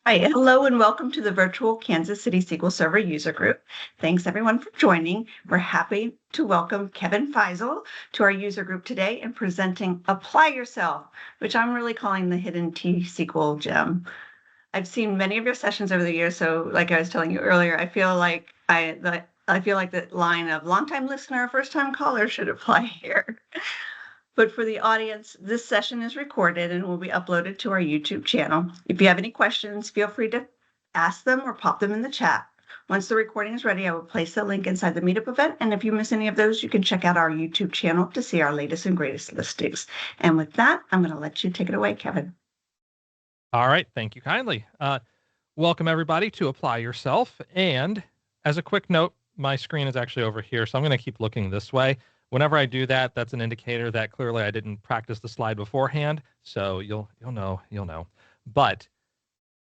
Hi, hello, and welcome to the virtual Kansas City SQL Server user group. Thanks everyone for joining. We're happy to welcome Kevin Feasel to our user group today and presenting Apply Yourself, which I'm really calling the hidden T-SQL gem. I've seen many of your sessions over the years, so like I was telling you earlier, I feel like the line of longtime listener, first-time caller should apply here. But for the audience, this session is recorded and will be uploaded to our YouTube channel. If you have any questions, feel free to ask them or pop them in the chat. Once the recording is ready, I will place the link inside the Meetup event. And if you miss any of those, you can check out our YouTube channel to see our latest and greatest listings. And with that, I'm going to let you take it away, Kevin. All right. Thank you kindly. Welcome, everybody, to Apply Yourself. And as a quick note, my screen is actually over here, so I'm going to keep looking this way. Whenever I do that, that's an indicator that clearly I didn't practice the slide beforehand, so you'll know. But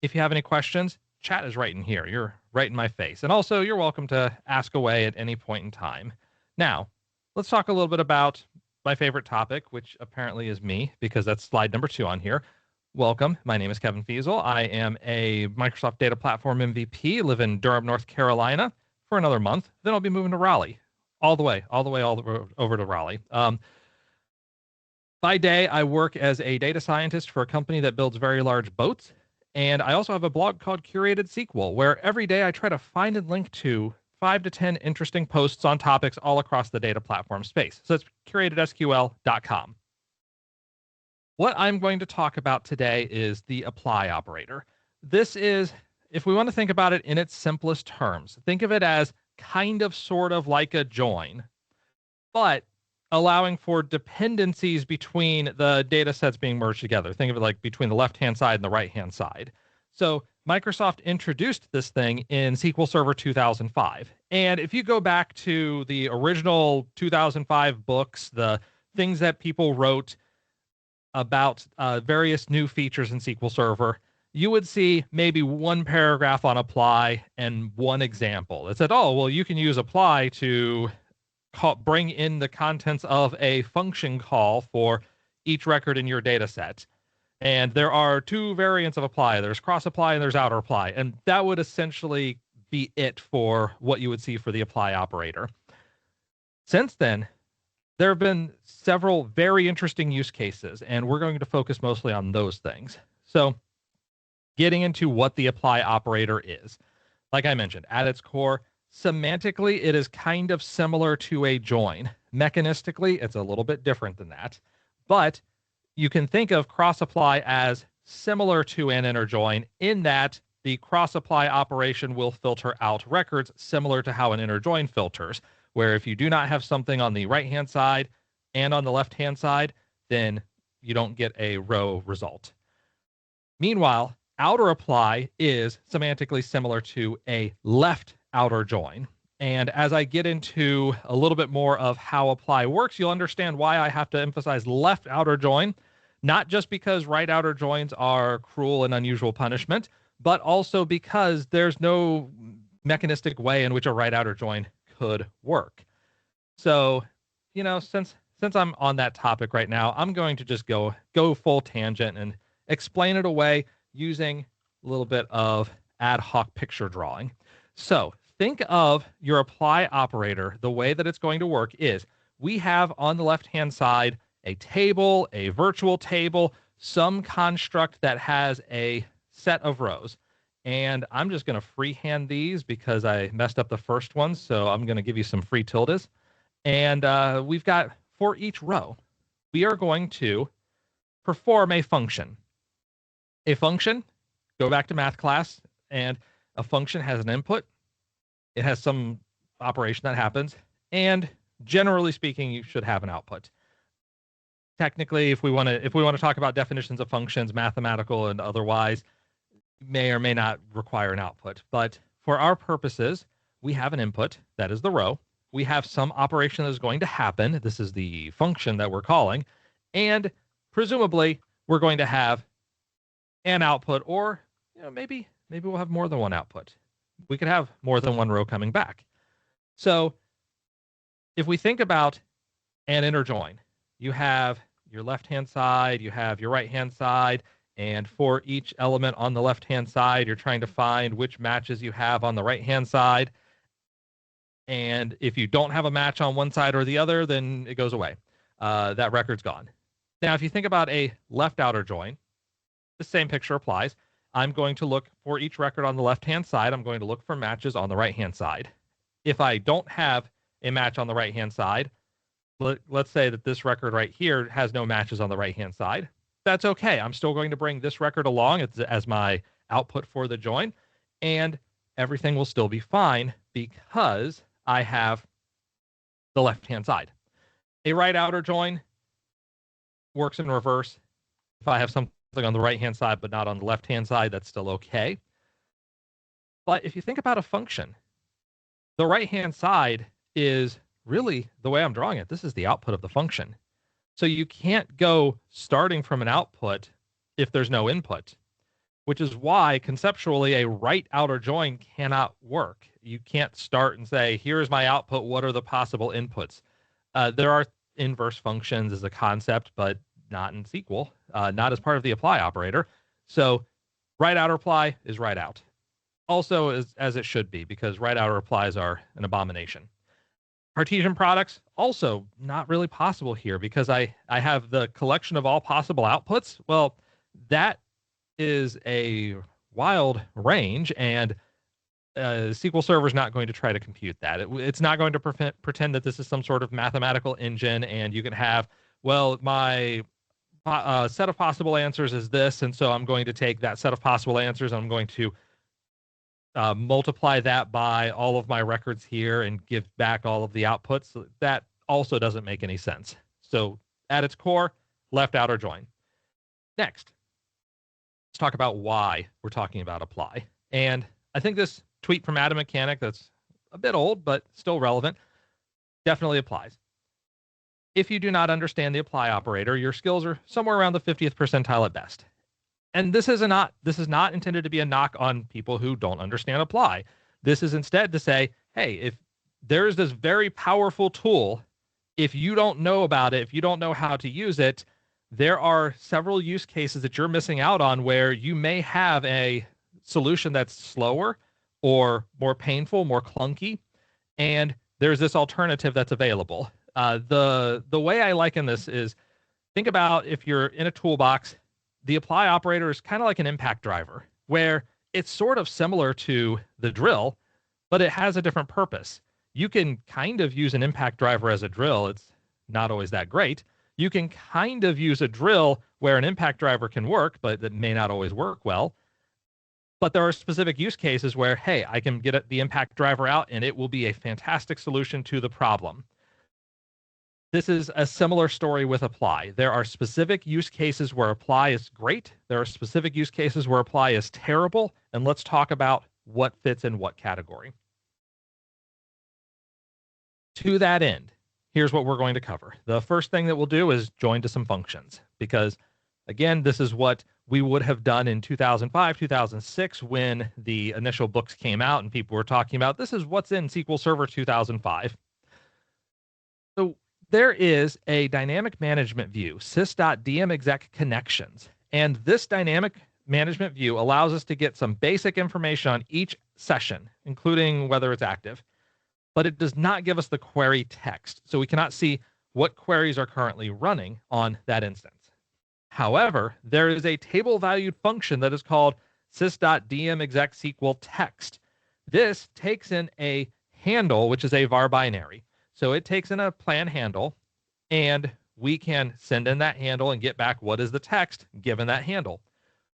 if you have any questions, chat is right in here. You're right in my face. And also, you're welcome to ask away at any point in time. Now, let's talk a little bit about my favorite topic, which apparently is me, because that's slide number 2 on here. Welcome. My name is Kevin Feasel. I am a Microsoft Data Platform MVP, live in Durham, North Carolina for another month. Then I'll be moving to Raleigh, all the way over to Raleigh. By day, I work as a data scientist for a company that builds very large boats. And I also have a blog called Curated SQL, where every day I try to find and link to 5 to 10 interesting posts on topics all across the data platform space. So it's curatedsql.com. What I'm going to talk about today is the apply operator. This is, if we want to think about it in its simplest terms, think of it as kind of sort of like a join, but allowing for dependencies between the data sets being merged together. Think of it like between the left-hand side and the right-hand side. So Microsoft introduced this thing in SQL Server 2005. And if you go back to the original 2005 books, the things that people wrote about various new features in SQL Server, you would see maybe one paragraph on apply and one example. It said, oh, well, you can use apply to bring in the contents of a function call for each record in your data set. And there are 2 variants of apply. There's cross apply and there's outer apply. And that would essentially be it for what you would see for the apply operator. Since then, there have been several very interesting use cases, and we're going to focus mostly on those things. So getting into what the apply operator is, like I mentioned, at its core, semantically, it is kind of similar to a join. Mechanistically, it's a little bit different than that. But you can think of cross-apply as similar to an inner join in that the cross-apply operation will filter out records similar to how an inner join filters, where if you do not have something on the right-hand side and on the left-hand side, then you don't get a row result. Meanwhile, outer apply is semantically similar to a left outer join. And as I get into a little bit more of how apply works, you'll understand why I have to emphasize left outer join, not just because right outer joins are cruel and unusual punishment, but also because there's no mechanistic way in which a right outer join could work. So, since I'm on that topic right now, I'm going to just go full tangent and explain it away using a little bit of ad hoc picture drawing. So think of your apply operator. The way that it's going to work is we have on the left-hand side a table, a virtual table, some construct that has a set of rows. And I'm just going to freehand these because I messed up the first one. So I'm going to give you some free tildes. And we've got, for each row, we are going to perform a function. A function, go back to math class, and a function has an input. It has some operation that happens. And generally speaking, you should have an output. Technically, if we want to talk about definitions of functions, mathematical and otherwise, may or may not require an output. But for our purposes, we have an input, that is the row. We have some operation that is going to happen. This is the function that we're calling. And presumably, we're going to have an output, or maybe we'll have more than one output. We could have more than one row coming back. So if we think about an inner join, you have your left-hand side, you have your right-hand side, And for each element on the left-hand side, you're trying to find which matches you have on the right-hand side. And if you don't have a match on one side or the other, then it goes away. That record's gone. Now, if you think about a left outer join, the same picture applies. I'm going to look for each record on the left-hand side. I'm going to look for matches on the right-hand side. If I don't have a match on the right-hand side, let's say that this record right here has no matches on the right-hand side. That's okay. I'm still going to bring this record along as my output for the join, and everything will still be fine because I have the left-hand side. A right outer join works in reverse. If I have something on the right-hand side but not on the left-hand side, that's still okay. But if you think about a function, the right-hand side is really the way I'm drawing it. This is the output of the function. So you can't go starting from an output if there's no input, which is why conceptually a right outer join cannot work. You can't start and say, here's my output. What are the possible inputs? There are inverse functions as a concept, but not in SQL, not as part of the apply operator. So right outer apply is right out. Also as it should be, because right outer applies are an abomination. Cartesian products, also not really possible here because I have the collection of all possible outputs. Well, that is a wild range, and SQL Server is not going to try to compute that. It's not going to pretend that this is some sort of mathematical engine, and you can have, well, my set of possible answers is this, and so I'm going to take that set of possible answers, and I'm going to multiply that by all of my records here and give back all of the outputs. That also doesn't make any sense. So at its core, left outer join. Next, let's talk about why we're talking about apply. And I think this tweet from Adam Mechanic, that's a bit old, but still relevant, definitely applies. If you do not understand the apply operator, your skills are somewhere around the 50th percentile at best. And this is not intended to be a knock on people who don't understand apply. This is instead to say, hey, if there's this very powerful tool, if you don't know about it, if you don't know how to use it, there are several use cases that you're missing out on where you may have a solution that's slower or more painful, more clunky, and there's this alternative that's available. The way I liken this is, think about if you're in a toolbox. The apply operator is kind of like an impact driver, where it's sort of similar to the drill, but it has a different purpose. You can kind of use an impact driver as a drill. It's not always that great. You can kind of use a drill where an impact driver can work, but that may not always work well. But there are specific use cases where, hey, I can get the impact driver out and it will be a fantastic solution to the problem. This is a similar story with apply. There are specific use cases where apply is great. There are specific use cases where apply is terrible. And let's talk about what fits in what category. To that end, here's what we're going to cover. The first thing that we'll do is join to some functions, because again, this is what we would have done in 2005, 2006 when the initial books came out and people were talking about this is what's in SQL Server 2005. So there is a dynamic management view, sys.dmexec connections. And this dynamic management view allows us to get some basic information on each session, including whether it's active. But it does not give us the query text. So we cannot see what queries are currently running on that instance. However, there is a table valued function that is called sys.dmexec text. This takes in a handle, which is a var binary. So it takes in a plan handle, and we can send in that handle and get back what is the text given that handle.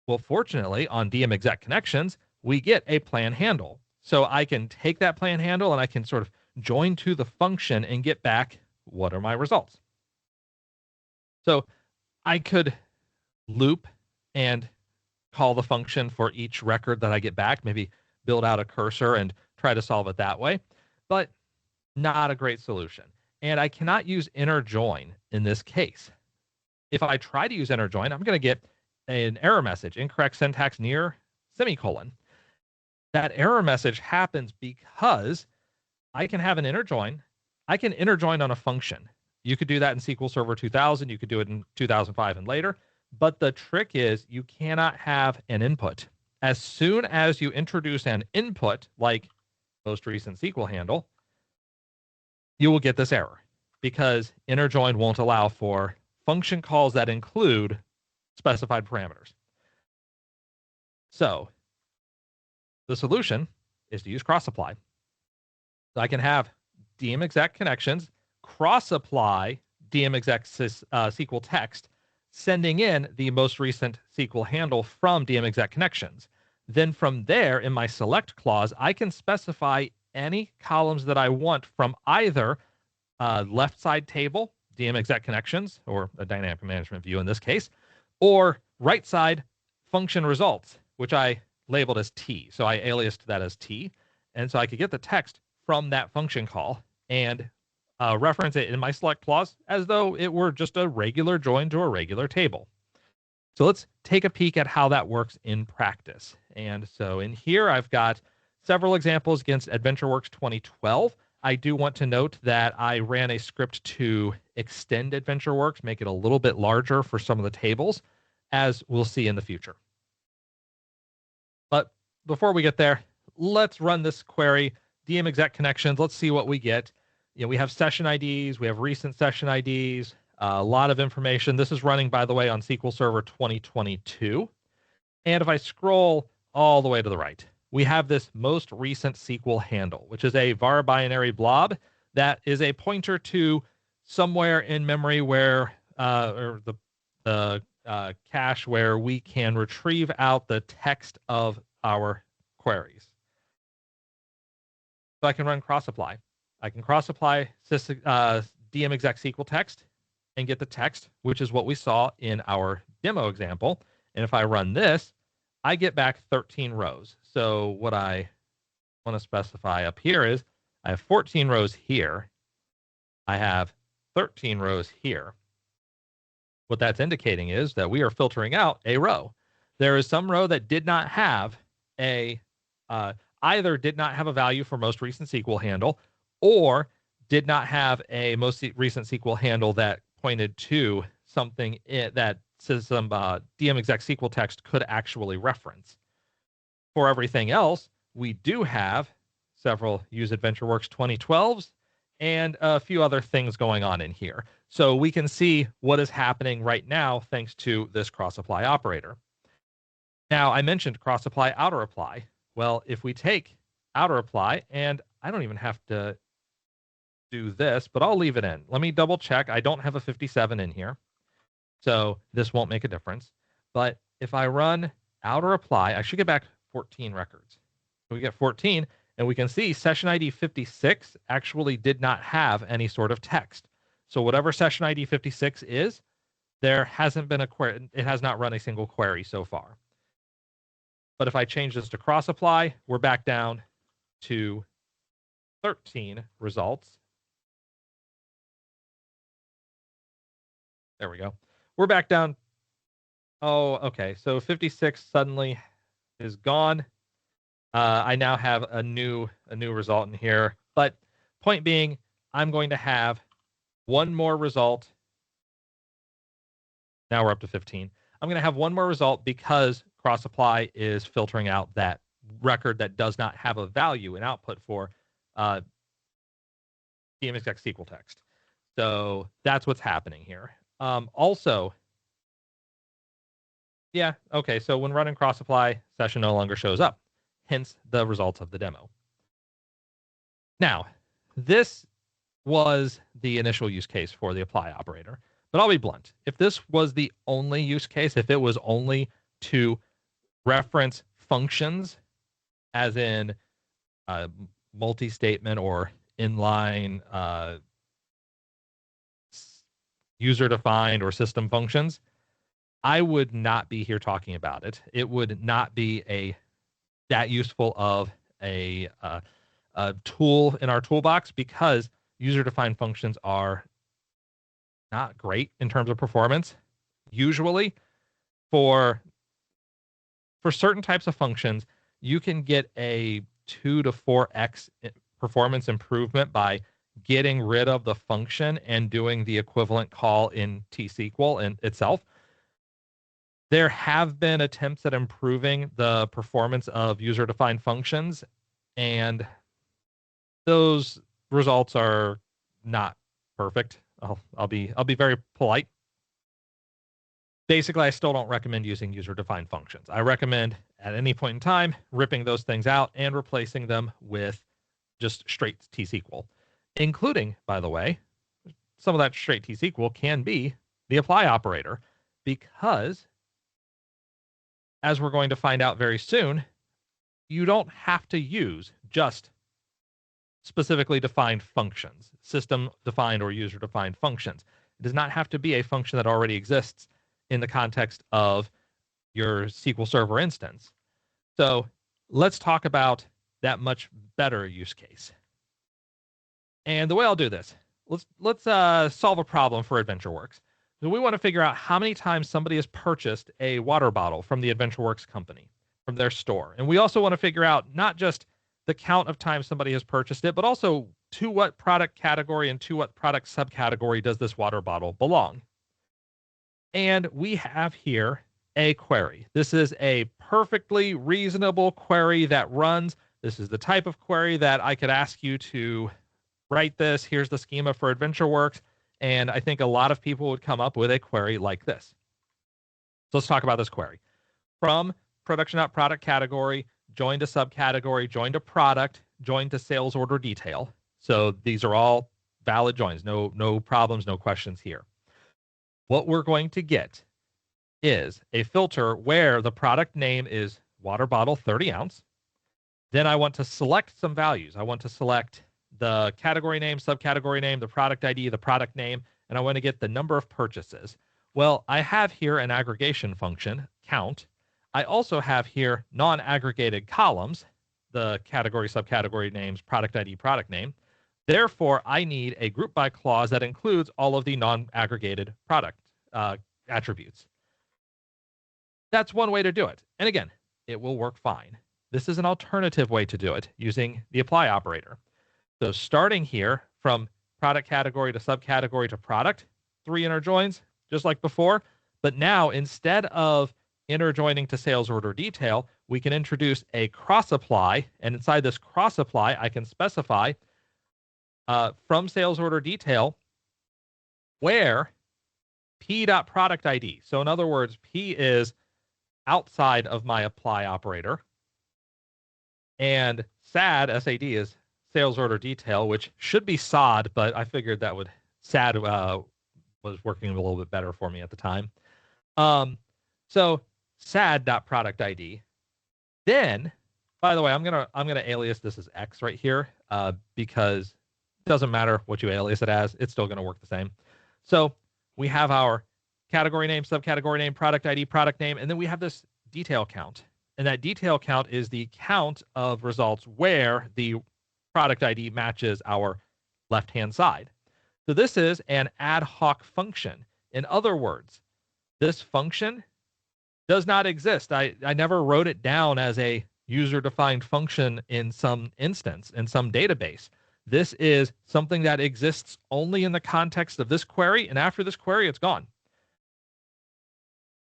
Well, fortunately, on dmexec connections, we get a plan handle. So I can take that plan handle and I can sort of join to the function and get back what are my results. So I could loop and call the function for each record that I get back, maybe build out a cursor and try to solve it that way. But not a great solution. And I cannot use inner join in this case. If I try to use inner join, I'm going to get an error message, incorrect syntax near semicolon. That error message happens because I can have an inner join. I can inner join on a function. You could do that in SQL Server 2000. You could do it in 2005 and later. But the trick is you cannot have an input. As soon as you introduce an input, like most recent SQL handle, you will get this error because inner join won't allow for function calls that include specified parameters. So the solution is to use cross-apply. So I can have dmexec connections cross-apply dmexec SQL text, sending in the most recent SQL handle from dmexec connections. Then from there, in my select clause, I can specify any columns that I want from either left side table, dmexec connections, or a dynamic management view in this case, or right side function results, which I labeled as T. So I aliased that as T. And so I could get the text from that function call and reference it in my select clause as though it were just a regular join to a regular table. So let's take a peek at how that works in practice. And so in here, I've got several examples against AdventureWorks 2012. I do want to note that I ran a script to extend AdventureWorks, make it a little bit larger for some of the tables, as we'll see in the future. But before we get there, let's run this query, dmexec connections. Let's see what we get. We have session IDs, we have recent session IDs, a lot of information. This is running, by the way, on SQL Server 2022. And if I scroll all the way to the right, we have this most recent SQL handle, which is a var binary blob that is a pointer to somewhere in memory where, or the cache where we can retrieve out the text of our queries. So I can run cross-apply. I can cross-apply dmexec SQL text and get the text, which is what we saw in our demo example. And if I run this, I get back 13 rows. So what I want to specify up here is I have 14 rows here. I have 13 rows here. What that's indicating is that we are filtering out a row. There is some row that did not have a, either did not have a value for most recent SQL handle, or did not have a most recent SQL handle that pointed to something that says some dmexec SQL text could actually reference. For everything else, we do have several use AdventureWorks 2012s and a few other things going on in here. So we can see what is happening right now thanks to this cross-apply operator. Now, I mentioned cross-apply, outer apply. Well, if we take outer apply, and I don't even have to do this, but I'll leave it in. Let me double check. I don't have a 57 in here, so this won't make a difference. But if I run outer apply, I should get back 14 records. So we get 14, and we can see session ID 56 actually did not have any sort of text. So whatever session ID 56 is, there hasn't been a query. It has not run a single query so far. But if I change this to cross apply, we're back down to 13 results. There we go. We're back down. Oh, okay. So 56 suddenly is gone. I now have a new result in here. But point being, I'm going to have one more result. Now we're up to 15. I'm going to have one more result because cross apply is filtering out that record that does not have a value in output for dmexec SQL text. So that's what's happening here. Also, yeah, okay, so when running cross apply, session no longer shows up, hence the results of the demo. Now, this was the initial use case for the apply operator, but I'll be blunt. If this was the only use case, if it was only to reference functions, as in multi-statement or inline user-defined or system functions, I would not be here talking about it. It would not be that useful of a tool in our toolbox because user-defined functions are not great in terms of performance. Usually, for certain types of functions, you can get a 2 to 4x performance improvement by getting rid of the function and doing the equivalent call in T-SQL in itself. There have been attempts at improving the performance of user-defined functions, and those results are not perfect. I'll be very polite. Basically, I still don't recommend using user-defined functions. I recommend at any point in time ripping those things out and replacing them with just straight T-SQL, including, by the way, some of that straight T-SQL can be the apply operator, because as we're going to find out very soon, you don't have to use just specifically defined functions, system defined or user defined functions. It does not have to be a function that already exists in the context of your SQL Server instance. So let's talk about that much better use case. And the way I'll do this, let's solve a problem for AdventureWorks. So we want to figure out how many times somebody has purchased a water bottle from the AdventureWorks company, from their store. And we also want to figure out not just the count of times somebody has purchased it, but also to what product category and to what product subcategory does this water bottle belong. And we have here a query. This is a perfectly reasonable query that runs. This is the type of query that I could ask you to write this. Here's the schema for AdventureWorks. And I think a lot of people would come up with a query like this. So let's talk about this query. From production.product category, join to subcategory, join to product, join to sales order detail. So these are all valid joins. No problems, no questions here. What we're going to get is a filter where the product name is water bottle 30 ounce. Then I want to select some values. I want to select the category name, subcategory name, the product ID, the product name, and I want to get the number of purchases. Well, I have here an aggregation function, count. I also have here non-aggregated columns, the category, subcategory names, product ID, product name. Therefore, I need a group by clause that includes all of the non-aggregated product attributes. That's one way to do it. And again, it will work fine. This is an alternative way to do it using the apply operator. So starting here from product category to subcategory to product, 3 inner joins, just like before. But now instead of inner joining to sales order detail, we can introduce a cross apply. And inside this cross apply, I can specify from sales order detail where p.product ID. So in other words, p is outside of my apply operator. And SAD is sales order detail, which should be SOD, but I figured that would SAD was working a little bit better for me at the time. So SAD.product ID. Then, by the way, I'm gonna alias this as X right here because it doesn't matter what you alias it as, it's still gonna work the same. So we have our category name, subcategory name, product ID, product name, and then we have this detail count. And that detail count is the count of results where the product ID matches our left-hand side. So this is an ad hoc function. In other words, this function does not exist. I never wrote it down as a user-defined function in some instance, in some database. This is something that exists only in the context of this query, and after this query, it's gone.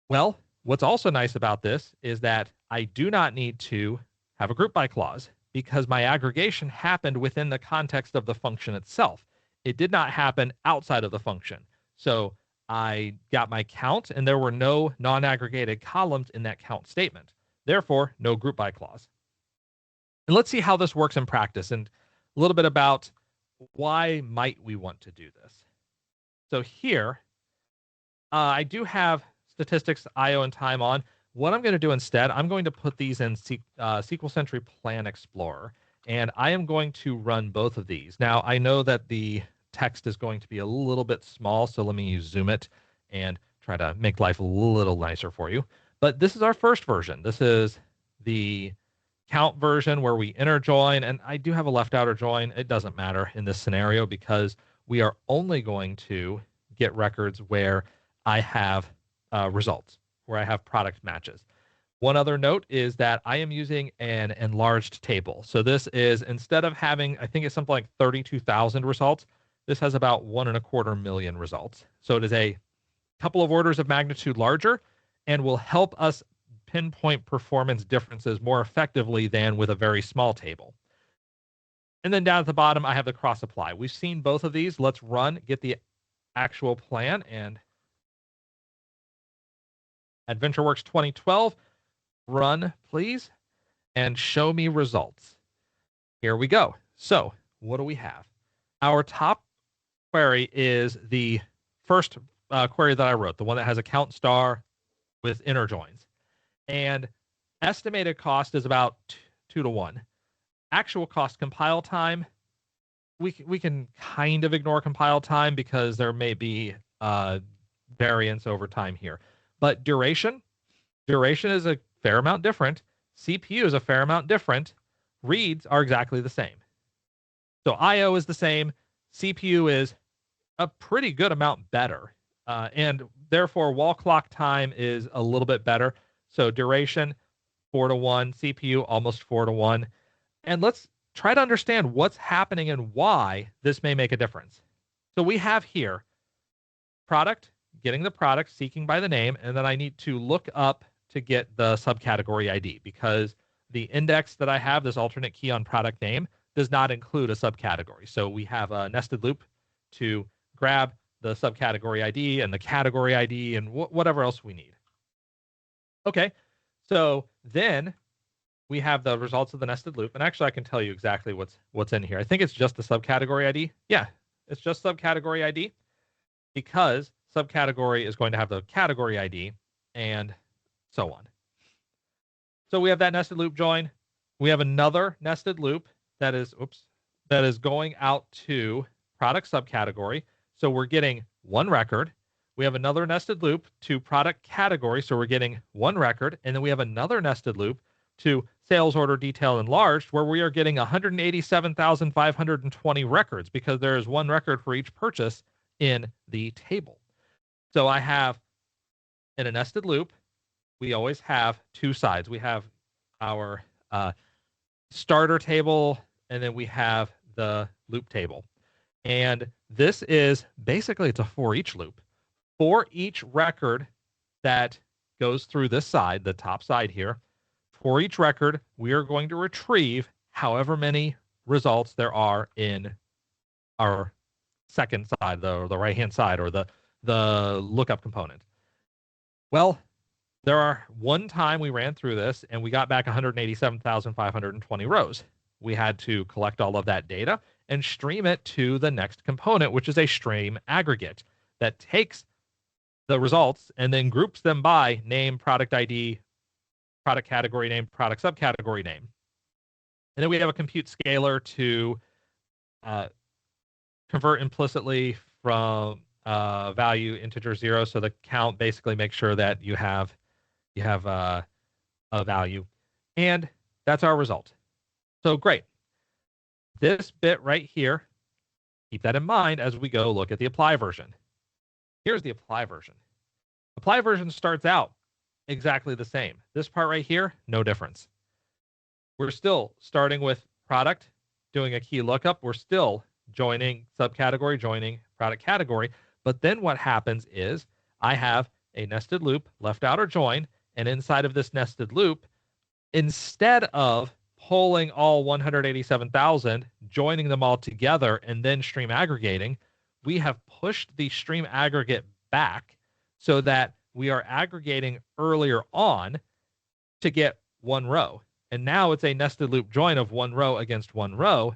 Well, what's also nice about this is that I do not need to have a group by clause because my aggregation happened within the context of the function itself. It did not happen outside of the function. So I got my count and there were no non-aggregated columns in that count statement. Therefore, no group by clause. And let's see how this works in practice and a little bit about why might we want to do this. So here, I do have statistics, IO, and time on. What I'm going to do instead, I'm going to put these in SQL Sentry Plan Explorer, and I am going to run both of these. Now, I know that the text is going to be a little bit small, so let me zoom it and try to make life a little nicer for you. But this is our first version. This is the count version where we inner join, and I do have a left outer join. It doesn't matter in this scenario because we are only going to get records where I have results, where I have product matches. One other note is that I am using an enlarged table. So this is, instead of having, I think it's something like 32,000 results, this has about 1.25 million results. So it is a couple of orders of magnitude larger, and will help us pinpoint performance differences more effectively than with a very small table. And then down at the bottom, I have the cross apply. We've seen both of these. Let's run, get the actual plan, and AdventureWorks 2012, run, please, and show me results. Here we go. So what do we have? Our top query is the first query that I wrote, the one that has a count star with inner joins. And estimated cost is about 2 to 1. Actual cost compile time, we can kind of ignore compile time because there may be variance over time here. But duration is a fair amount different. CPU is a fair amount different. Reads are exactly the same. So I/O is the same. CPU is a pretty good amount better. And therefore, wall clock time is a little bit better. So duration, 4 to 1. CPU, almost 4 to 1. And let's try to understand what's happening and why this may make a difference. So we have here product, getting the product, seeking by the name, and then I need to look up to get the subcategory ID because the index that I have, this alternate key on product name, does not include a subcategory. So we have a nested loop to grab the subcategory ID and the category ID and whatever else we need. Okay, so then we have the results of the nested loop. And actually, I can tell you exactly what's in here. I think it's just the subcategory ID. Yeah, it's just subcategory ID because subcategory is going to have the category ID and so on. So we have that nested loop join. We have another nested loop that is going out to product subcategory. So we're getting one record. We have another nested loop to product category. So we're getting one record. And then we have another nested loop to sales order detail enlarged, where we are getting 187,520 records because there is one record for each purchase in the table. So I have in a nested loop, we always have two sides. We have our starter table, and then we have the loop table. And this is basically, it's a for each loop. For each record that goes through this side, the top side here, for each record, we are going to retrieve however many results there are in our second side, the right-hand side, or the lookup component. Well, one time we ran through this and we got back 187,520 rows. We had to collect all of that data and stream it to the next component, which is a stream aggregate that takes the results and then groups them by name, product ID, product category name, product subcategory name. And then we have a compute scalar to convert implicitly from value integer 0. So the count basically makes sure that you have a value. And that's our result. So great. This bit right here, keep that in mind as we go look at the apply version. Here's the apply version. Apply version starts out exactly the same. This part right here, no difference. We're still starting with product, doing a key lookup. We're still joining subcategory, joining product category. But then what happens is I have a nested loop, left outer join, and inside of this nested loop, instead of pulling all 187,000, joining them all together, and then stream aggregating, we have pushed the stream aggregate back so that we are aggregating earlier on to get one row. And now it's a nested loop join of one row against one row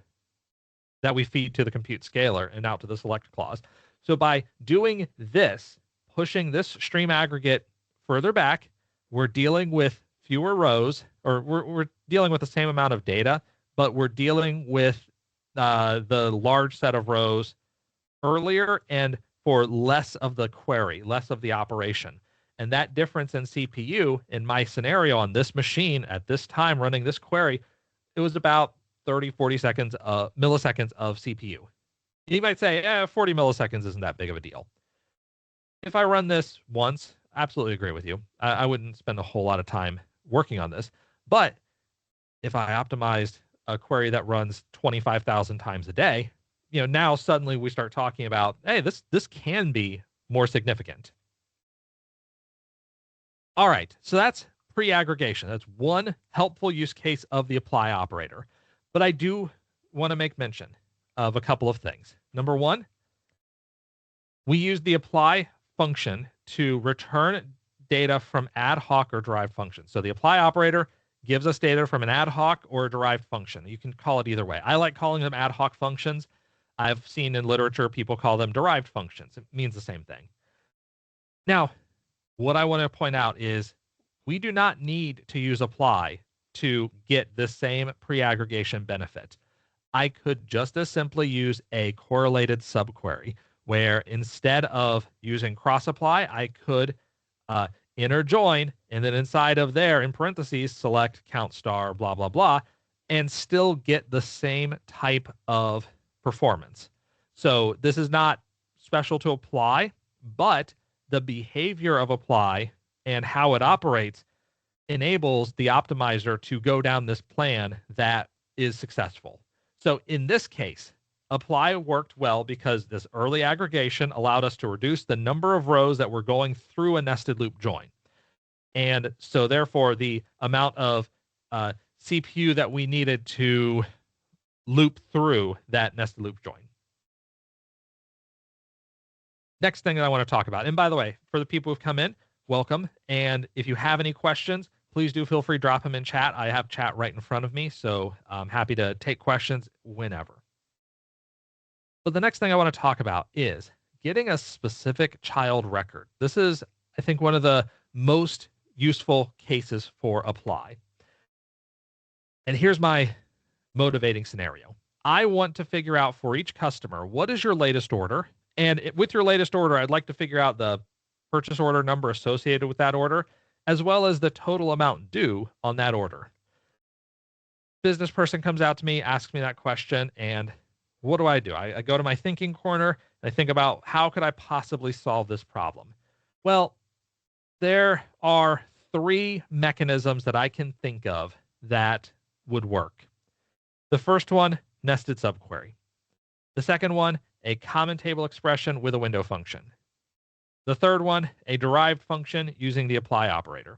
that we feed to the compute scalar and out to the select clause. So by doing this, pushing this stream aggregate further back, we're dealing with fewer rows, or we're dealing with the same amount of data, but we're dealing with the large set of rows earlier and for less of the query, less of the operation. And that difference in CPU, in my scenario on this machine at this time running this query, it was about 30, 40 seconds, milliseconds of CPU. You might say, 40 milliseconds isn't that big of a deal. If I run this once, absolutely agree with you. I wouldn't spend a whole lot of time working on this. But if I optimized a query that runs 25,000 times a day, now suddenly we start talking about, hey, this can be more significant. All right, so that's pre-aggregation. That's one helpful use case of the apply operator. But I do want to make mention of a couple of things. Number one, we use the apply function to return data from ad hoc or derived functions. So the apply operator gives us data from an ad hoc or a derived function. You can call it either way. I like calling them ad hoc functions. I've seen in literature people call them derived functions. It means the same thing. Now, what I want to point out is we do not need to use apply to get the same pre-aggregation benefit. I could just as simply use a correlated subquery where instead of using cross apply, I could inner join, and then inside of there, in parentheses, select count star, blah, blah, blah, and still get the same type of performance. So this is not special to apply, but the behavior of apply and how it operates enables the optimizer to go down this plan that is successful. So in this case, apply worked well because this early aggregation allowed us to reduce the number of rows that were going through a nested loop join. And so therefore, the amount of CPU that we needed to loop through that nested loop join. Next thing that I want to talk about, and by the way, for the people who've come in, welcome. And if you have any questions, please do feel free to drop them in chat. I have chat right in front of me, so I'm happy to take questions whenever. But the next thing I want to talk about is getting a specific child record. This is, I think, one of the most useful cases for apply. And here's my motivating scenario. I want to figure out for each customer, what is your latest order? And with your latest order, I'd like to figure out the purchase order number associated with that order, as well as the total amount due on that order. Business person comes out to me, asks me that question, and what do? I go to my thinking corner, and I think about how could I possibly solve this problem? Well, there are three mechanisms that I can think of that would work. The first one, nested subquery. The second one, a common table expression with a window function. The third one, a derived function using the apply operator.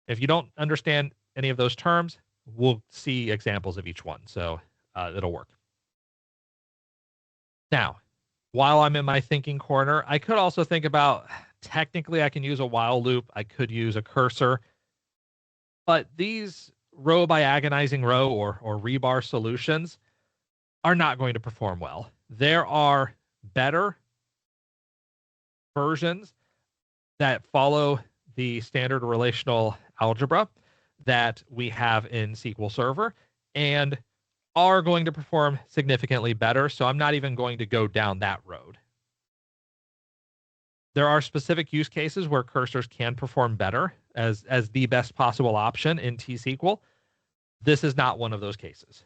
If you don't understand any of those terms, we'll see examples of each one, so it'll work. Now, while I'm in my thinking corner, I could also think about, technically I can use a while loop, I could use a cursor, but these row by agonizing row or rebar solutions are not going to perform well. There are better versions that follow the standard relational algebra that we have in SQL Server and are going to perform significantly better. So I'm not even going to go down that road. There are specific use cases where cursors can perform better as the best possible option in T-SQL. This is not one of those cases.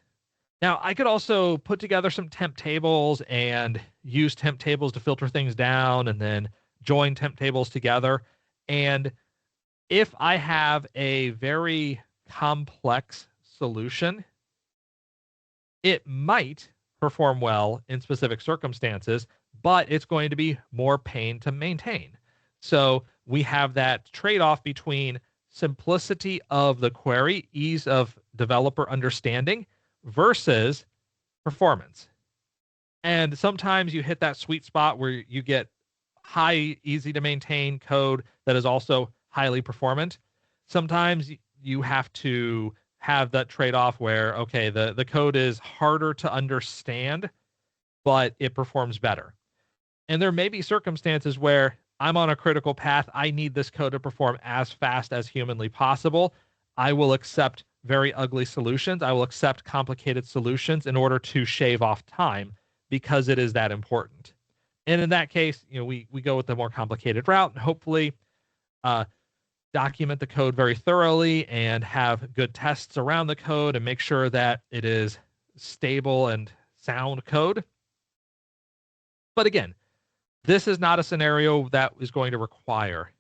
Now, I could also put together some temp tables and use temp tables to filter things down and then join temp tables together. And if I have a very complex solution, it might perform well in specific circumstances, but it's going to be more pain to maintain. So we have that trade-off between simplicity of the query, ease of developer understanding, versus performance. And sometimes you hit that sweet spot where you get high, easy to maintain code that is also highly performant. Sometimes you have to have that trade-off where, okay, the code is harder to understand, but it performs better. And there may be circumstances where I'm on a critical path. I need this code to perform as fast as humanly possible. I will accept very ugly solutions. I will accept complicated solutions in order to shave off time because it is that important. And in that case, we go with the more complicated route and hopefully document the code very thoroughly and have good tests around the code and make sure that it is stable and sound code. But again, this is not a scenario that is going to require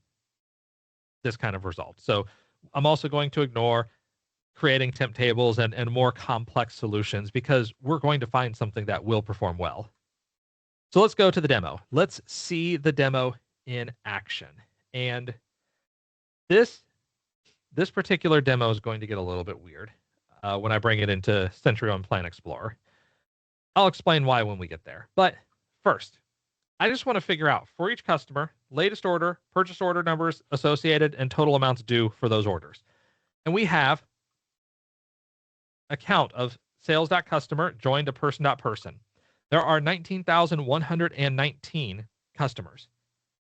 this kind of result. So I'm also going to ignore creating temp tables and more complex solutions because we're going to find something that will perform well. So let's go to the demo. Let's see the demo in action. And this this particular demo is going to get a little bit weird when I bring it into Century on Plan Explorer. I'll explain why when we get there. But first, I just want to figure out for each customer, latest order, purchase order numbers associated, and total amounts due for those orders. And we have a count of sales.customer joined to person.person. There are 19,119 customers.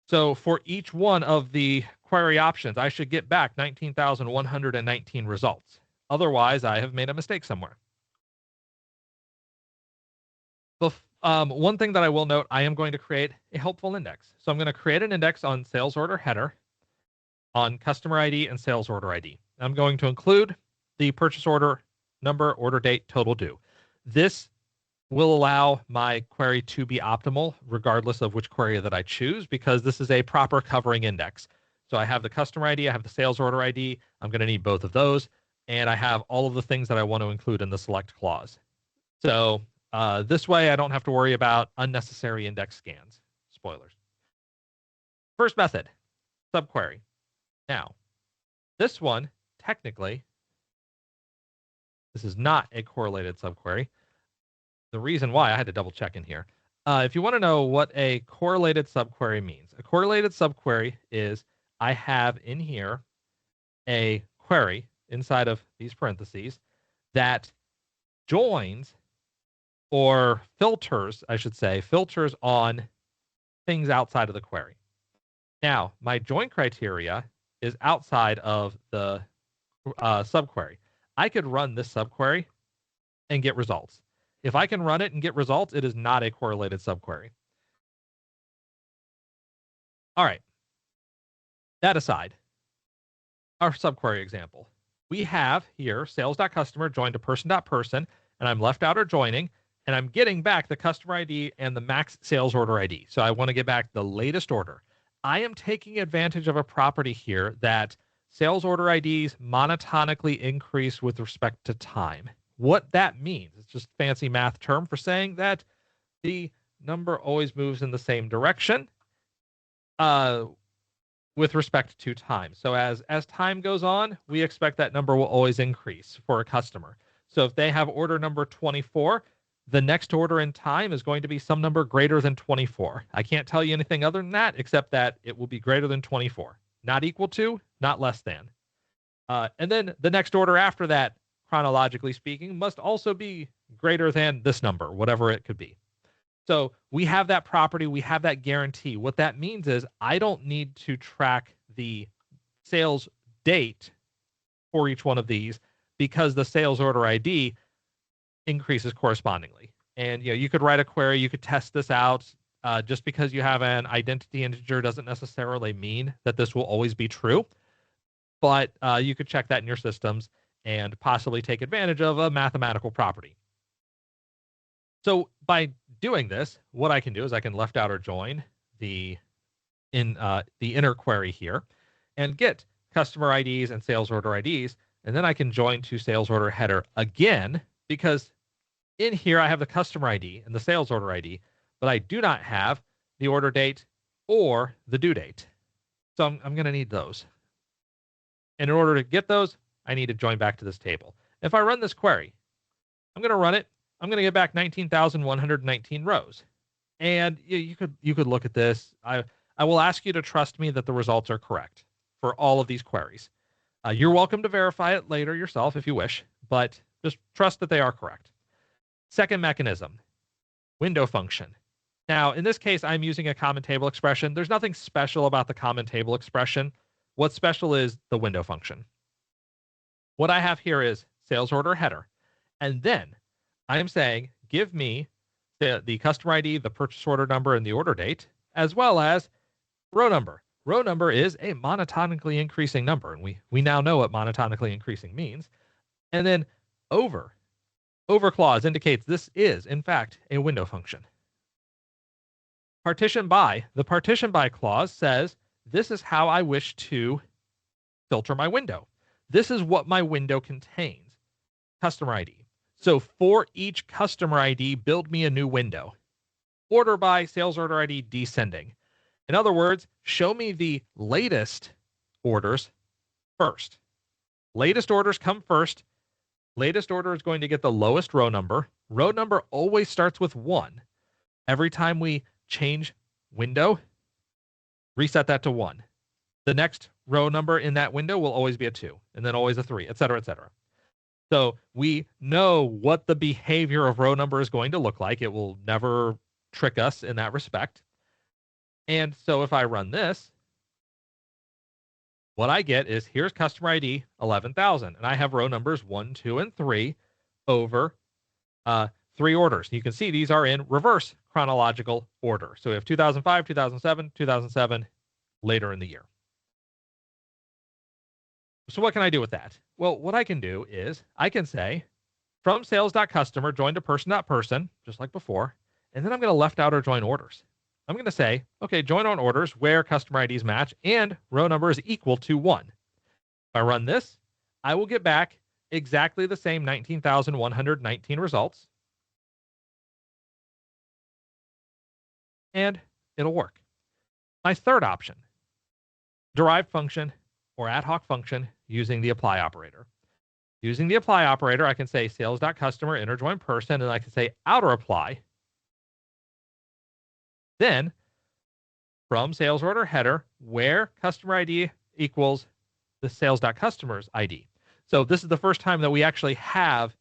So for each one of the query options, I should get back 19,119 results. Otherwise, I have made a mistake somewhere. One thing that I will note, I am going to create a helpful index. So I'm going to create an index on sales order header, on customer ID and sales order ID. I'm going to include the purchase order number, order date, total due. This will allow my query to be optimal regardless of which query that I choose, because this is a proper covering index. So I have the customer ID, I have the sales order ID. I'm going to need both of those. And I have all of the things that I want to include in the select clause. So this way I don't have to worry about unnecessary index scans. Spoilers. First method, subquery. Now, this one, technically, this is not a correlated subquery. The reason why, I had to double check in here. If you want to know what a correlated subquery means, a correlated subquery is I have in here a query inside of these parentheses that joins or filters, I should say, filters on things outside of the query. Now, my join criteria is outside of the subquery. I could run this subquery and get results. If I can run it and get results, it is not a correlated subquery. All right. That aside, our subquery example. We have here sales.customer joined to person.person, and I'm left out or joining, and I'm getting back the customer ID and the max sales order ID. So I want to get back the latest order. I am taking advantage of a property here that sales order IDs monotonically increase with respect to time. What that means, it's just a fancy math term for saying that the number always moves in the same direction with respect to time. So as time goes on, we expect that number will always increase for a customer. So if they have order number 24, the next order in time is going to be some number greater than 24. I can't tell you anything other than that, except that it will be greater than 24. Not equal to, not less than. And then the next order after that, chronologically speaking, must also be greater than this number, whatever it could be. So we have that property, we have that guarantee. What that means is I don't need to track the sales date for each one of these because the sales order ID increases correspondingly. And you could write a query, you could test this out. Just because you have an identity integer doesn't necessarily mean that this will always be true. But you could check that in your systems and possibly take advantage of a mathematical property. So by doing this, what I can do is I can left out or join the inner query here and get customer IDs and sales order IDs. And then I can join to sales order header again, because in here I have the customer ID and the sales order ID, but I do not have the order date or the due date. So I'm going to need those. And in order to get those, I need to join back to this table. If I run this query, I'm going to run it. I'm going to get back 19,119 rows. And you could look at this. I will ask you to trust me that the results are correct for all of these queries. You're welcome to verify it later yourself if you wish, but just trust that they are correct. Second mechanism, window function. Now, in this case, I'm using a common table expression. There's nothing special about the common table expression. What's special is the window function. What I have here is sales order header. And then I'm saying, give me the customer ID, the purchase order number, and the order date, as well as row number. Row number is a monotonically increasing number, and we now know what monotonically increasing means. And then over clause indicates this is, in fact, a window function. Partition by. The partition by clause says, this is how I wish to filter my window. This is what my window contains. Customer ID. So for each customer ID, build me a new window. Order by sales order ID descending. In other words, show me the latest orders first. Latest orders come first. Latest order is going to get the lowest row number. Row number always starts with 1. Every time we change window, reset that to 1. The next row number in that window will always be a 2, and then always a 3, et cetera, et cetera. So we know what the behavior of row number is going to look like. It will never trick us in that respect. And so if I run this, what I get is here's customer ID 11,000, and I have row numbers 1, 2, and 3 over 3 orders. You can see these are in reverse chronological order. So we have 2005, 2007, 2007 later in the year. So what can I do with that? Well, what I can do is I can say from sales.customer join to person.person, just like before, and then I'm going to left out or join orders. I'm going to say, okay, join on orders where customer IDs match and row number is equal to 1. If I run this, I will get back exactly the same 19,119 results. And it'll work. My third option, derived function or ad hoc function using the apply operator. Using the apply operator, I can say sales.customer inner join person, and I can say outer apply. Then from sales order header, where customer ID equals the sales.customer's ID. So this is the first time that we actually have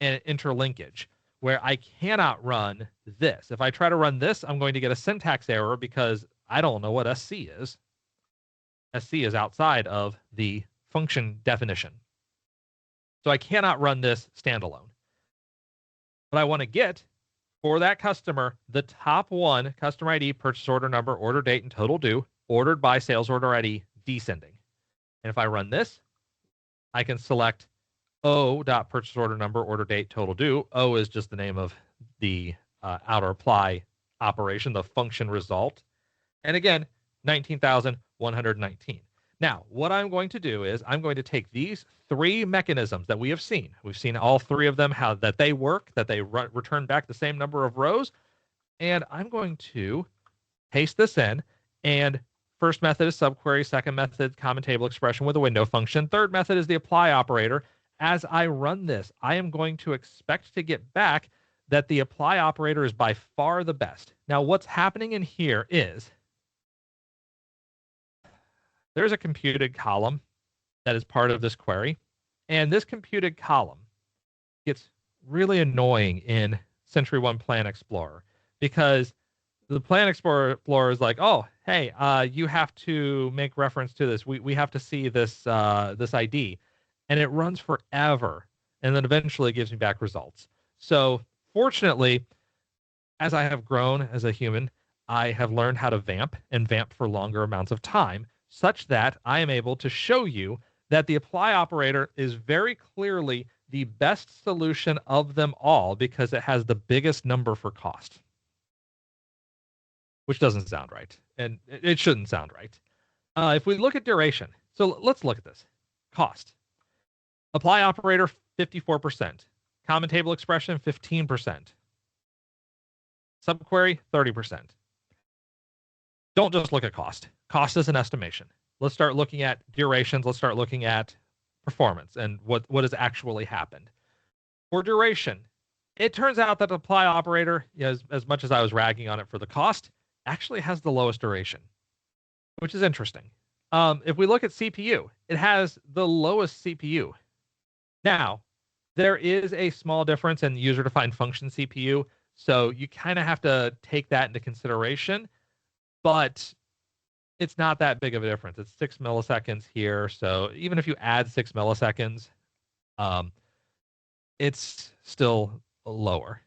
an interlinkage where I cannot run this. If I try to run this, I'm going to get a syntax error because I don't know what SC is. SC is outside of the function definition. So I cannot run this standalone. But I want to get for that customer the top one, customer ID, purchase order number, order date, and total due, ordered by sales order ID descending. And if I run this, I can select O.purchase order number, order date, total due. O is just the name of the outer apply operation, the function result. And again, 19,119. Now, what I'm going to do is I'm going to take these 3 mechanisms that we have seen. We've seen all 3 of them, how that they work, that they return back the same number of rows. And I'm going to paste this in. And first method is subquery. Second method, common table expression with a window function. Third method is the apply operator. As I run this, I am going to expect to get back that the apply operator is by far the best. Now, what's happening in here is there's a computed column that is part of this query. And this computed column gets really annoying in Century 1 Plan Explorer because the Plan Explorer is like, oh, hey, you have to make reference to this. We have to see this this ID. And it runs forever. And then eventually gives me back results. So fortunately, as I have grown as a human, I have learned how to vamp and vamp for longer amounts of time, such that I am able to show you that the apply operator is very clearly the best solution of them all because it has the biggest number for cost, which doesn't sound right. And it shouldn't sound right. If we look at duration, so let's look at this. Cost. Apply operator, 54%. Common table expression, 15%. Subquery, 30%. Don't just look at cost. Cost is an estimation. Let's start looking at durations. Let's start looking at performance and what has actually happened. For duration, it turns out that the apply operator, as much as I was ragging on it for the cost, actually has the lowest duration, which is interesting. If we look at CPU, it has the lowest CPU. Now, there is a small difference in user-defined function CPU, so you kind of have to take that into consideration, but it's not that big of a difference. It's 6 milliseconds here, so even if you add 6 milliseconds, it's still lower.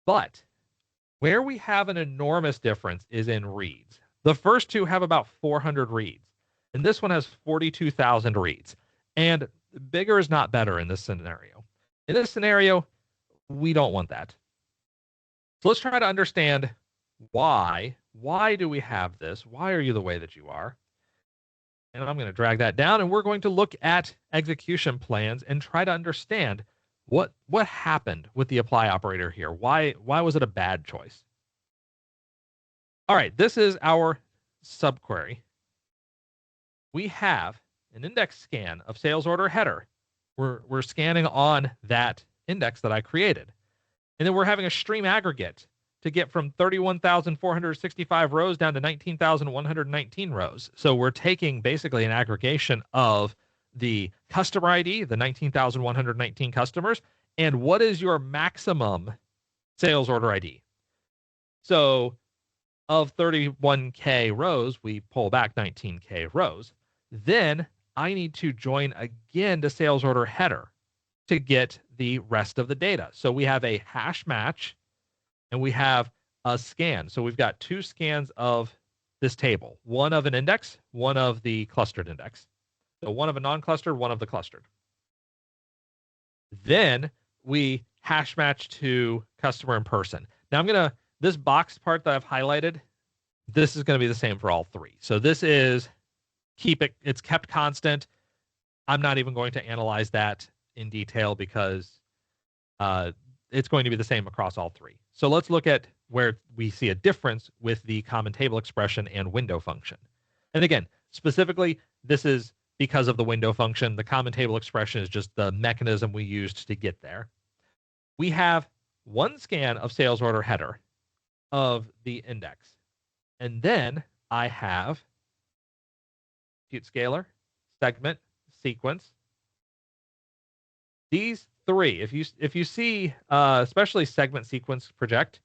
But where we have an enormous difference is in reads. The first two have about 400 reads, and this one has 42,000 reads. And bigger is not better in this scenario. In this scenario, we don't want that. So let's try to understand why. Why do we have this? Why are you the way that you are? And I'm going to drag that down, and we're going to look at execution plans and try to understand what happened with the apply operator here. Why was it a bad choice? All right, this is our subquery. We have an index scan of sales order header. We're scanning on that index that I created. And then we're having a stream aggregate to get from 31,465 rows down to 19,119 rows. So we're taking basically an aggregation of the customer ID, the 19,119 customers, and what is your maximum sales order ID. So of 31K rows, we pull back 19K rows. Then I need to join again to sales order header to get the rest of the data. So we have a hash match and we have a scan. So we've got two scans of this table, one of an index, one of the clustered index. So one of a non-clustered, one of the clustered. Then we hash match to customer and person. Now this box part that I've highlighted, this is going to be the same for all three. So this is it's kept constant. I'm not even going to analyze that in detail because it's going to be the same across all three. So let's look at where we see a difference with the common table expression and window function. And again, specifically, this is because of the window function. The common table expression is just the mechanism we used to get there. We have one scan of sales order header of the index. And then I have compute scalar, segment, sequence. These three, if you see, especially segment, sequence, project,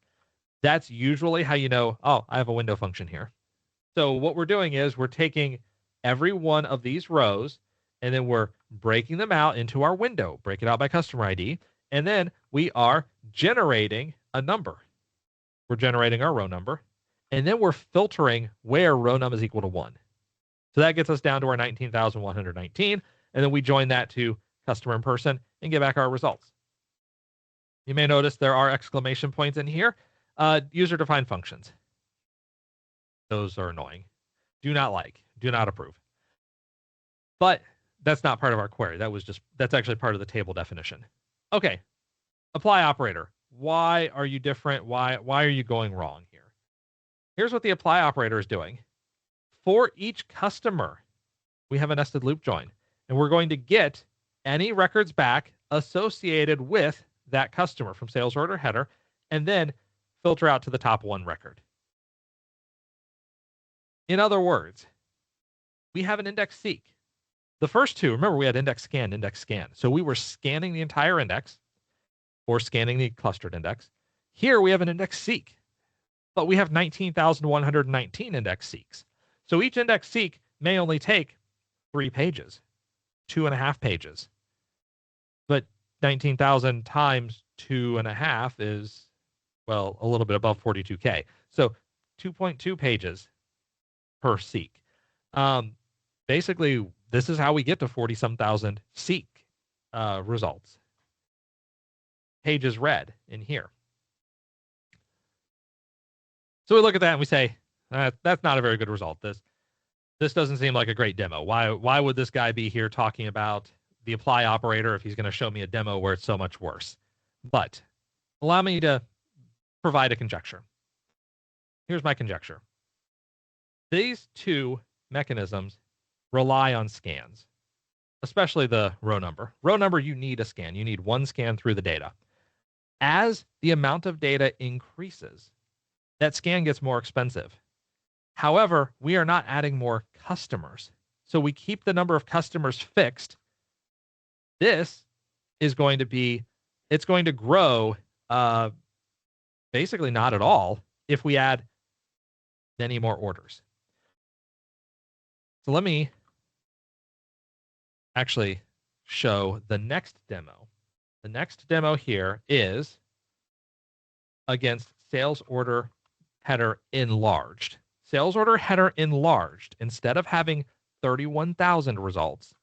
that's usually how you know, oh, I have a window function here. So what we're doing is we're taking every one of these rows and then we're breaking them out into our window, break it out by customer ID, and then we are generating a number. We're generating our row number, and then we're filtering where row num is equal to 1. So that gets us down to our 19,119, and then we join that to customer and person and get back our results. You may notice there are exclamation points in here. User-defined functions. Those are annoying. Do not like, do not approve. But that's not part of our query. That's actually part of the table definition. Okay, apply operator. Why are you different? Why are you going wrong here? Here's what the apply operator is doing. For each customer, we have a nested loop join, and we're going to get any records back associated with that customer from sales order header, and then filter out to the top one record. In other words, we have an index seek. The first two, remember, we had index scan, index scan. So we were scanning the entire index or scanning the clustered index. Here we have an index seek, but we have 19,119 index seeks. So each index seek may only take 3 pages, 2.5 pages. But 19,000 times 2.5 is, well, a little bit above 42K. So 2.2 pages per seek. Basically, this is how we get to 40-some thousand seek results. Pages read in here. So we look at that and we say, that's not a very good result. This doesn't seem like a great demo. Why would this guy be here talking about the apply operator if he's going to show me a demo where it's so much worse? But allow me to provide a conjecture. Here's my conjecture. These two mechanisms rely on scans, especially the row number. Row number, you need a scan. You need one scan through the data. As the amount of data increases, that scan gets more expensive. However, we are not adding more customers. So we keep the number of customers fixed. This is going to be, it's going to grow basically not at all if we add any more orders. So let me actually show the next demo. The next demo here is against sales order header enlarged. Sales order header enlarged, instead of having 31,000 results,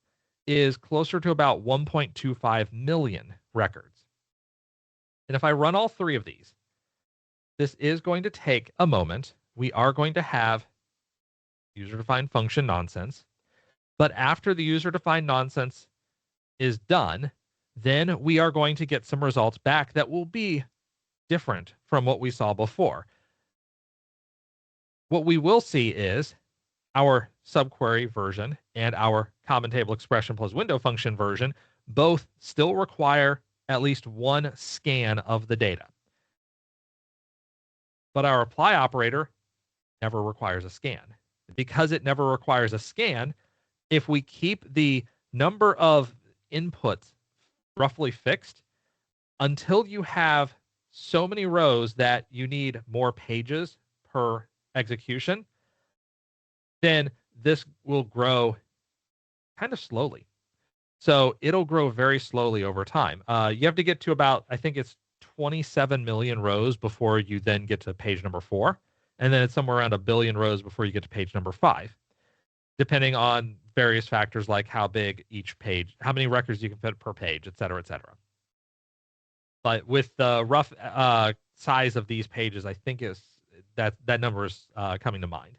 is closer to about 1.25 million records. And if I run all three of these, this is going to take a moment. We are going to have user-defined function nonsense. But after the user-defined nonsense is done, then we are going to get some results back that will be different from what we saw before. What we will see is our subquery version and our common table expression plus window function version both still require at least one scan of the data. But our apply operator never requires a scan. Because it never requires a scan, if we keep the number of inputs roughly fixed until you have so many rows that you need more pages per execution, then this will grow kind of slowly. So it'll grow very slowly over time. You have to get to about, I think it's 27 million rows before you then get to page number 4. And then it's somewhere around 1 billion rows before you get to page number 5, depending on various factors like how big each page, how many records you can fit per page, et cetera, et cetera. But with the rough size of these pages, I think that number is coming to mind.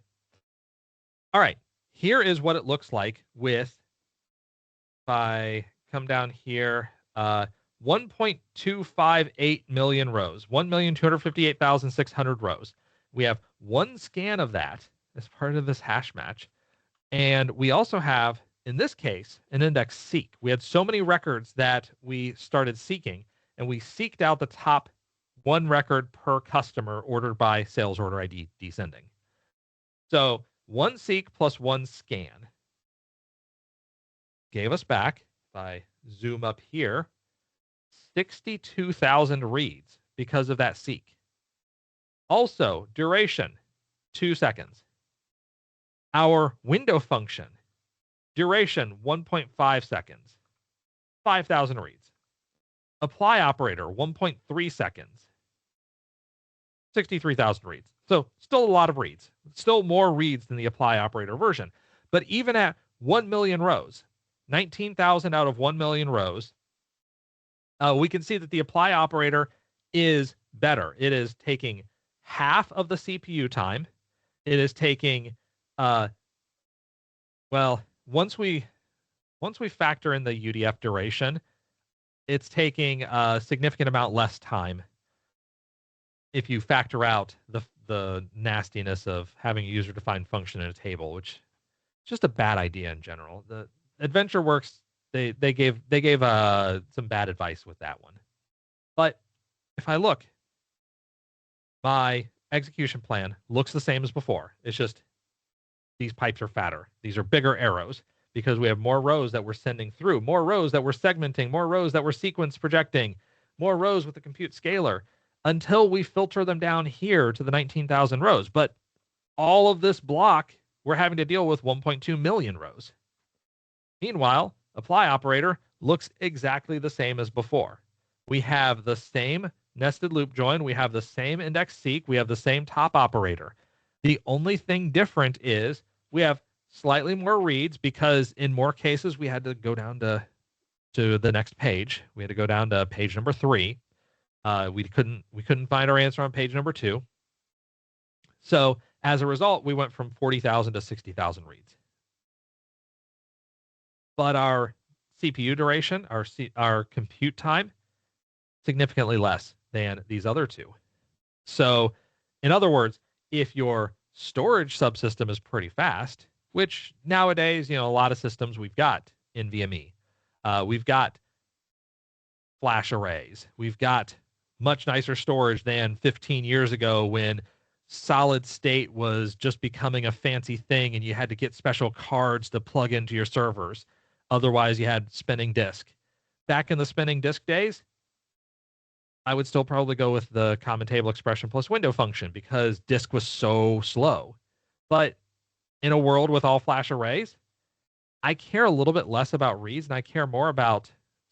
All right, here is what it looks like with, if I come down here, 1.258 million rows, 1,258,600 rows. We have one scan of that as part of this hash match. And we also have, in this case, an index seek. We had so many records that we started seeking, and we seeked out the top one record per customer ordered by sales order ID descending. So one seek plus one scan gave us back, if I zoom up here, 62,000 reads because of that seek. Also, duration, 2 seconds. Our window function, duration, 1.5 seconds, 5,000 reads. Apply operator, 1.3 seconds, 63,000 reads. So still a lot of reads, still more reads than the apply operator version. But even at 1 million rows, 19,000 out of 1 million rows, we can see that the apply operator is better. It is taking half of the CPU time. It is taking, well, once we factor in the UDF duration, it's taking a significant amount less time if you factor out the nastiness of having a user-defined function in a table, which is just a bad idea in general. The AdventureWorks, they gave some bad advice with that one. But if I look, my execution plan looks the same as before. It's just these pipes are fatter. These are bigger arrows because we have more rows that we're sending through, more rows that we're segmenting, more rows that we're sequence projecting, more rows with the compute scaler until we filter them down here to the 19,000 rows. But all of this block, we're having to deal with 1.2 million rows. Meanwhile, apply operator looks exactly the same as before. We have the same nested loop join. We have the same index seek. We have the same top operator. The only thing different is we have slightly more reads because in more cases we had to go down to the next page. We had to go down to page number 3. We couldn't find our answer on page number 2. So as a result, we went from 40,000 to 60,000 reads. But our CPU duration, our compute time, significantly less than these other two. So in other words, if your storage subsystem is pretty fast, which nowadays, a lot of systems we've got NVMe, we've got flash arrays, we've got much nicer storage than 15 years ago when solid state was just becoming a fancy thing and you had to get special cards to plug into your servers. Otherwise, you had spinning disk. Back in the spinning disk days, I would still probably go with the common table expression plus window function because disk was so slow. But in a world with all flash arrays, I care a little bit less about reads and I care more about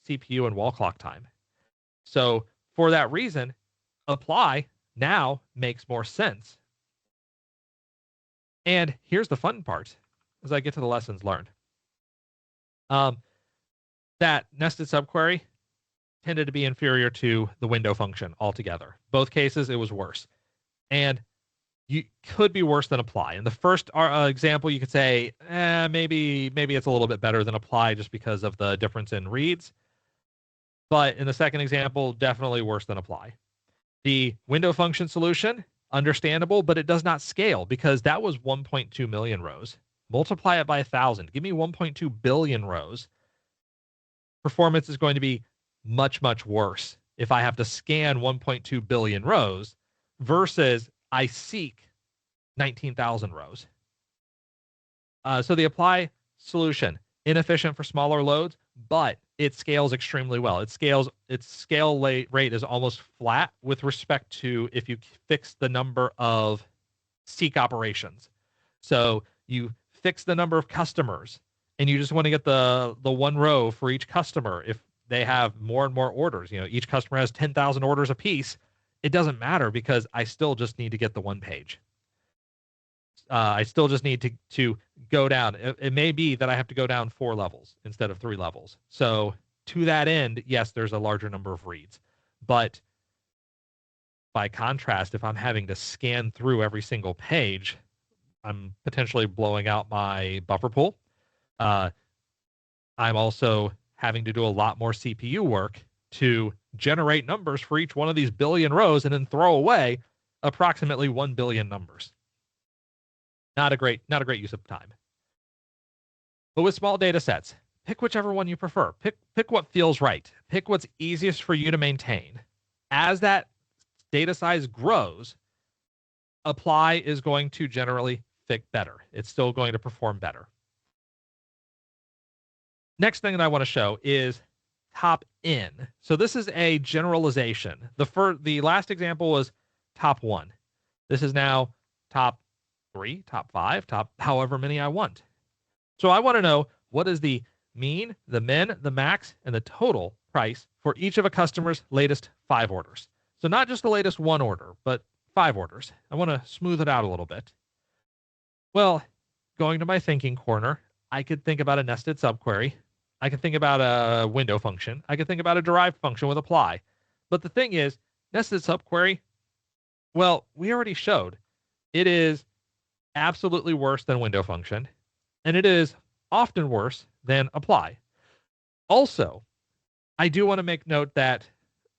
CPU and wall clock time. So for that reason, apply now makes more sense. And here's the fun part as I get to the lessons learned. That nested subquery tended to be inferior to the window function altogether. Both cases, it was worse. And you could be worse than apply. In the first example, you could say, maybe it's a little bit better than apply just because of the difference in reads. But in the second example, definitely worse than apply. The window function solution, understandable, but it does not scale because that was 1.2 million rows. multiply it by 1,000, give me 1.2 billion rows. Performance is going to be much, much worse if I have to scan 1.2 billion rows versus I seek 19,000 rows. So the apply solution, inefficient for smaller loads, but it scales extremely well. Its scale rate is almost flat with respect to if you fix the number of seek operations. So you fix the number of customers and you just want to get the one row for each customer. If they have more and more orders, each customer has 10,000 orders a piece, it doesn't matter because I still just need to get the one page. I still just need to go down. It may be that I have to go down 4 levels instead of 3 levels. So to that end, yes, there's a larger number of reads. But by contrast, if I'm having to scan through every single page, I'm potentially blowing out my buffer pool. I'm also having to do a lot more CPU work to generate numbers for each one of these billion rows and then throw away approximately 1 billion numbers. Not a great use of time. But with small data sets, pick whichever one you prefer. Pick what feels right. Pick what's easiest for you to maintain. As that data size grows, apply is going to generally fit better. It's still going to perform better. Next thing that I want to show is top in. So this is a generalization. The last example was top 1. This is now top 3, top 5, top however many I want. So I want to know what is the mean, the min, the max, and the total price for each of a customer's latest 5 orders. So not just the latest 1 order, but 5 orders. I want to smooth it out a little bit. Well, going to my thinking corner, I could think about a nested subquery. I could think about a window function. I could think about a derived function with apply. But the thing is, nested subquery, well, we already showed it is absolutely worse than window function, and it is often worse than apply. Also, I do want to make note that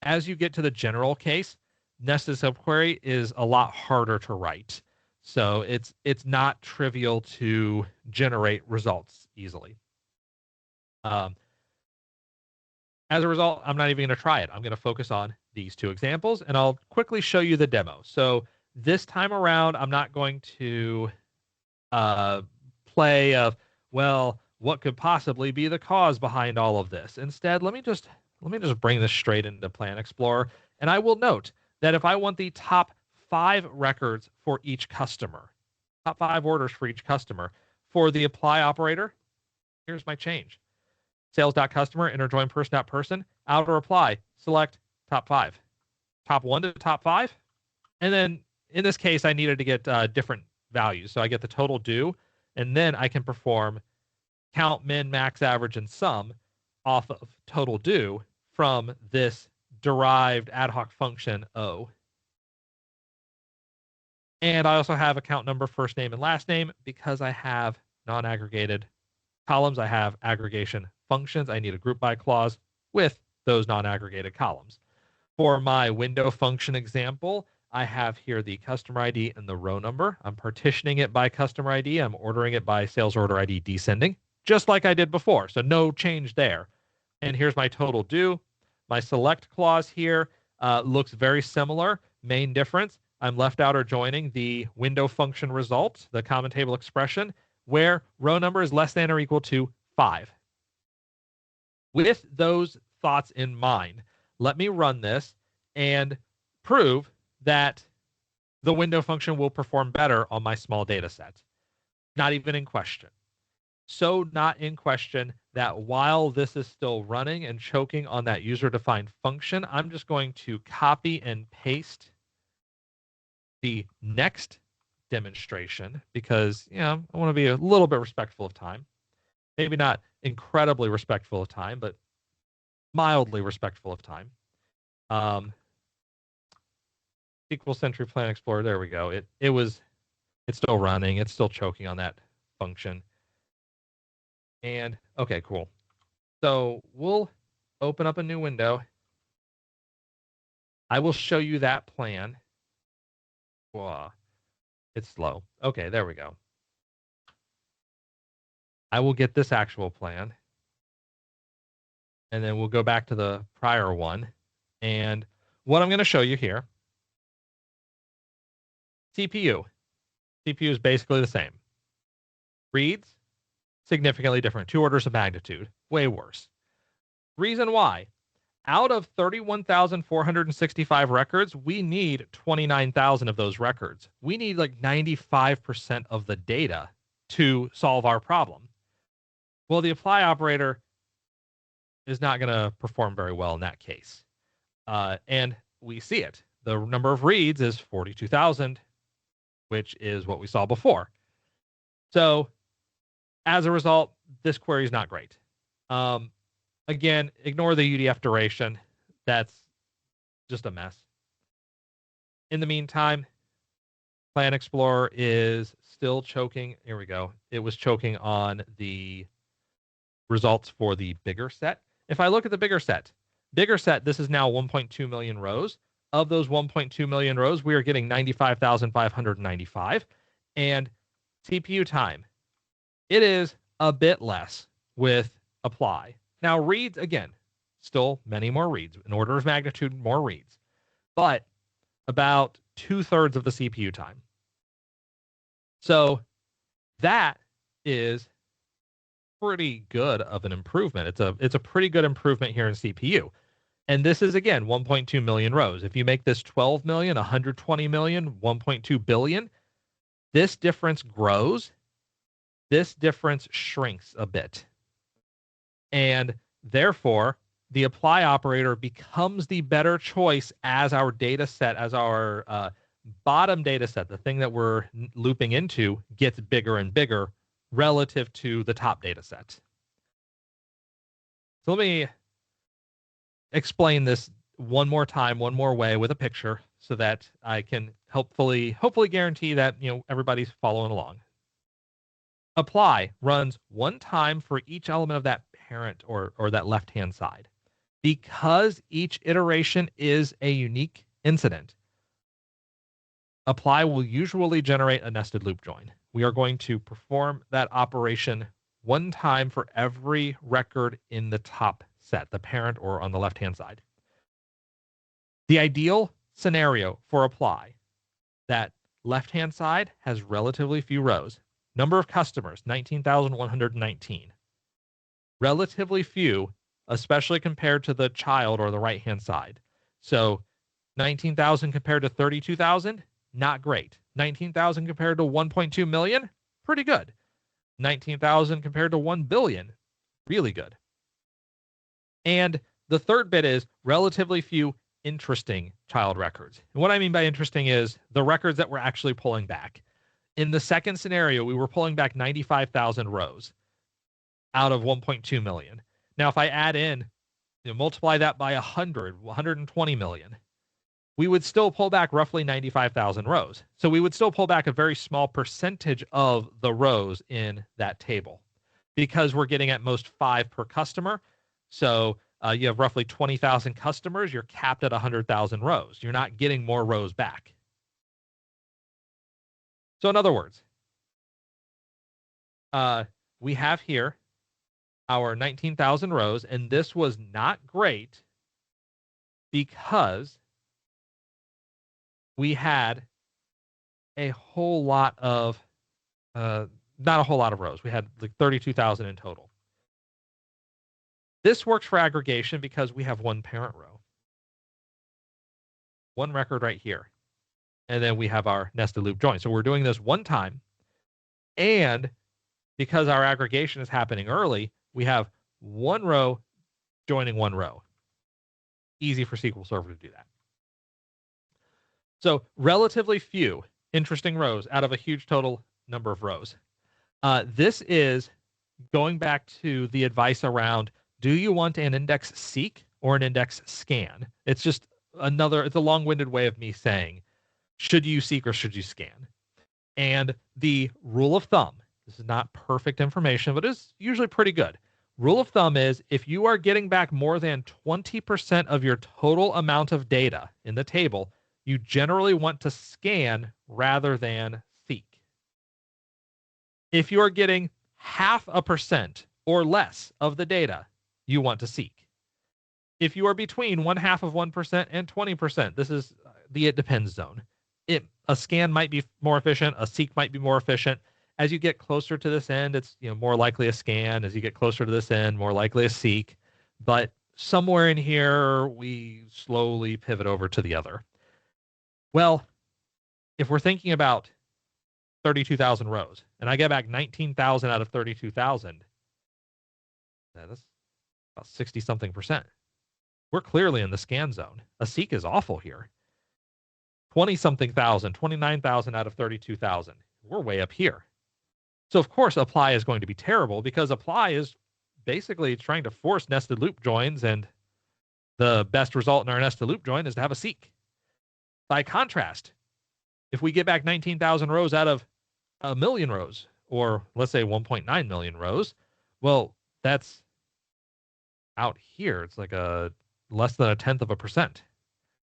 as you get to the general case, nested subquery is a lot harder to write. So it's not trivial to generate results easily. As a result, I'm not even going to try it. I'm going to focus on these 2 examples, and I'll quickly show you the demo. So this time around, I'm not going to play of, well, what could possibly be the cause behind all of this? Instead, let me just bring this straight into Plan Explorer, and I will note that if I want the top 5 records for each customer, top 5 orders for each customer, for the apply operator, here's my change. Sales.customer, enter join person.person, outer apply, select top 5. Top 1 to top 5. And then in this case, I needed to get different values. So I get the total due, and then I can perform count, min, max, average, and sum off of total due from this derived ad hoc function O. And I also have account number, first name, and last name. Because I have non-aggregated columns, I have aggregation functions. I need a group by clause with those non-aggregated columns. For my window function example, I have here the customer ID and the row number. I'm partitioning it by customer ID. I'm ordering it by sales order ID descending, just like I did before. So no change there. And here's my total due. My select clause here looks very similar. Main difference, I'm left out or joining the window function result, the common table expression, where row number is less than or equal to 5. With those thoughts in mind, let me run this and prove that the window function will perform better on my small data set. Not even in question. So not in question that while this is still running and choking on that user-defined function, I'm just going to copy and paste the next demonstration because, I want to be a little bit respectful of time. Maybe not incredibly respectful of time, but mildly respectful of time. SQL Sentry Plan Explorer, there we go. It's still running. It's still choking on that function. And okay, cool. So we'll open up a new window. I will show you that plan. Whoa, it's slow. Okay, there we go. I will get this actual plan. And then we'll go back to the prior one. And what I'm going to show you here, CPU. CPU is basically the same. Reads, significantly different, 2 orders of magnitude, way worse. Reason why, out of 31,465 records, we need 29,000 of those records. We need like 95% of the data to solve our problem. Well, the apply operator is not going to perform very well in that case. And we see it. The number of reads is 42,000, which is what we saw before. So as a result, this query is not great. Again, ignore the UDF duration. That's just a mess. In the meantime, Plan Explorer is still choking. Here we go. It was choking on the results for the bigger set. If I look at the bigger set, this is now 1.2 million rows. Of those 1.2 million rows, we are getting 95,595. And CPU time, it is a bit less with apply. Now, reads, again, still many more reads, an order of magnitude more reads, but about 2/3 of the CPU time. So that is pretty good of an improvement. It's a pretty good improvement here in CPU. And this is, again, 1.2 million rows. If you make this 12 million, 120 million, 1.2 billion, this difference grows. This difference shrinks a bit. And therefore, the apply operator becomes the better choice as our data set, as our bottom data set, the thing that we're looping into, gets bigger and bigger relative to the top data set. So let me explain this one more time, one more way with a picture so that I can hopefully guarantee that everybody's following along. Apply runs one time for each element of that parent or that left-hand side. Because each iteration is a unique incident, apply will usually generate a nested loop join. We are going to perform that operation one time for every record in the top set, the parent or on the left-hand side. The ideal scenario for apply, that left-hand side has relatively few rows. Number of customers, 19,119. Relatively few, especially compared to the child or the right-hand side. So 19,000 compared to 32,000, not great. 19,000 compared to 1.2 million, pretty good. 19,000 compared to 1 billion, really good. And the third bit is relatively few interesting child records. And what I mean by interesting is the records that we're actually pulling back. In the second scenario, we were pulling back 95,000 rows out of 1.2 million. Now, if I add in, multiply that by 120 million, we would still pull back roughly 95,000 rows. So we would still pull back a very small percentage of the rows in that table because we're getting at most 5 per customer. So you have roughly 20,000 customers. You're capped at 100,000 rows. You're not getting more rows back. So in other words, we have here our 19,000 rows, and this was not great because we had a whole lot of, not a whole lot of rows. We had like 32,000 in total. This works for aggregation because we have one parent row, one record right here, and then we have our nested loop join. So we're doing this one time, and because our aggregation is happening early, we have one row joining one row. Easy for SQL Server to do that. So relatively few interesting rows out of a huge total number of rows. This is going back to the advice around, do you want an index seek or an index scan? It's just it's a long-winded way of me saying, should you seek or should you scan? And the rule of thumb, this is not perfect information, but it's usually pretty good. Rule of thumb is if you are getting back more than 20% of your total amount of data in the table, you generally want to scan rather than seek. If you are getting 0.5% or less of the data you want to seek. If you are between 0.5% and 20%, this is the it depends zone. A scan might be more efficient, a seek might be more efficient. As you get closer to this end, it's more likely a scan. As you get closer to this end, more likely a seek. But somewhere in here, we slowly pivot over to the other. Well, if we're thinking about 32,000 rows, and I get back 19,000 out of 32,000, that's about 60-something percent. We're clearly in the scan zone. A seek is awful here. 20-something thousand, 29,000 out of 32,000. We're way up here. So of course, apply is going to be terrible because apply is basically trying to force nested loop joins, and the best result in our nested loop join is to have a seek. By contrast, if we get back 19,000 rows out of a million rows, or let's say 1.9 million rows, well, that's out here. It's like a less than 0.1%.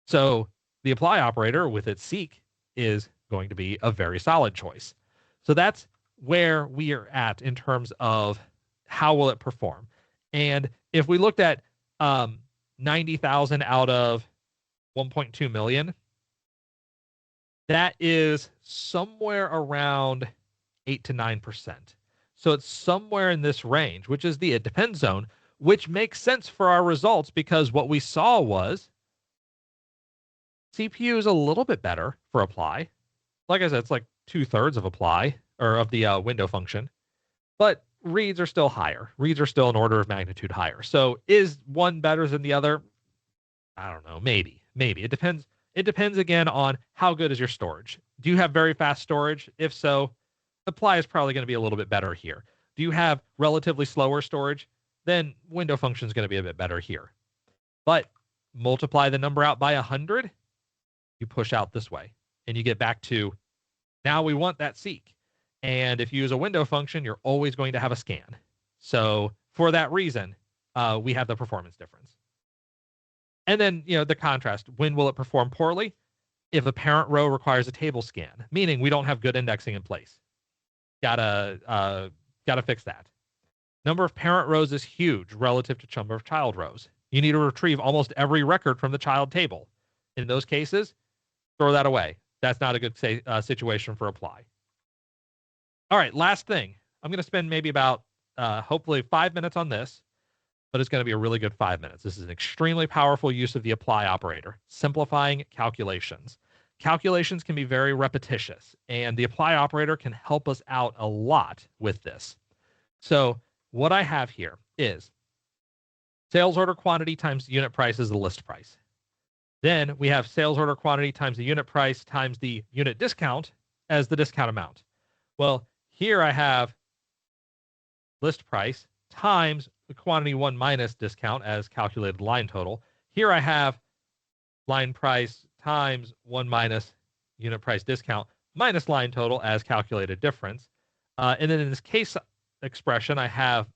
So the apply operator with its seek is going to be a very solid choice. So that's where we are at in terms of how will it perform. And if we looked at 90,000 out of 1.2 million, that is somewhere around 8 to 9%. So it's somewhere in this range, which is the it depends zone, which makes sense for our results because what we saw was CPU is a little bit better for apply. Like I said, it's like 2/3 of apply, or of the window function, but reads are still higher. Reads are still an order of magnitude higher. So is one better than the other? I don't know. Maybe. It depends. It depends again on how good is your storage. Do you have very fast storage? If so, apply is probably going to be a little bit better here. Do you have relatively slower storage? Then window function is going to be a bit better here. But multiply the number out by 100, you push out this way, and you get back to, now we want that seek. And if you use a window function, you're always going to have a scan. So for that reason, we have the performance difference. And then, the contrast, when will it perform poorly? If a parent row requires a table scan, meaning we don't have good indexing in place. Gotta fix that. Number of parent rows is huge relative to number of child rows. You need to retrieve almost every record from the child table. In those cases, throw that away. That's not a good situation for apply. All right, last thing. I'm going to spend maybe about, hopefully 5 minutes on this, but it's going to be a really good 5 minutes. This is an extremely powerful use of the apply operator, simplifying calculations. Calculations can be very repetitious, and the apply operator can help us out a lot with this. So what I have here is sales order quantity times the unit price is the list price. Then we have sales order quantity times the unit price times the unit discount as the discount amount. Well, here I have list price times the quantity 1 minus discount as calculated line total. Here I have line price times 1 minus unit price discount minus line total as calculated difference. And then in this case expression, I have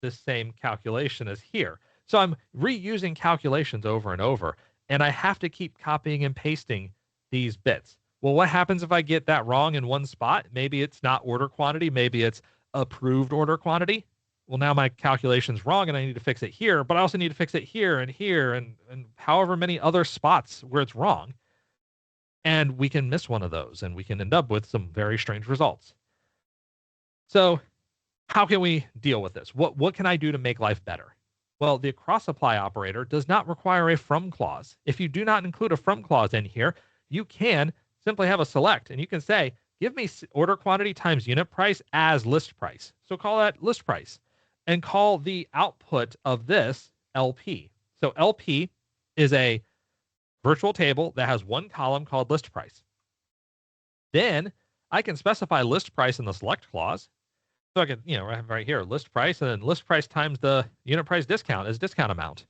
this same calculation as here. So I'm reusing calculations over and over, and I have to keep copying and pasting these bits. Well, what happens if I get that wrong in one spot? Maybe it's not order quantity. Maybe it's approved order quantity. Well, now my calculation's wrong and I need to fix it here, but I also need to fix it here and however many other spots where it's wrong. And we can miss one of those and we can end up with some very strange results. So how can we deal with this? What can I do to make life better? Well, the cross apply operator does not require a from clause. If you do not include a from clause in here, you can simply have a select and you can say, give me order quantity times unit price as list price. So call that list price and call the output of this LP. So LP is a virtual table that has one column called list price. Then I can specify list price in the select clause. So I can, right here, list price and then list price times the unit price discount as discount amount.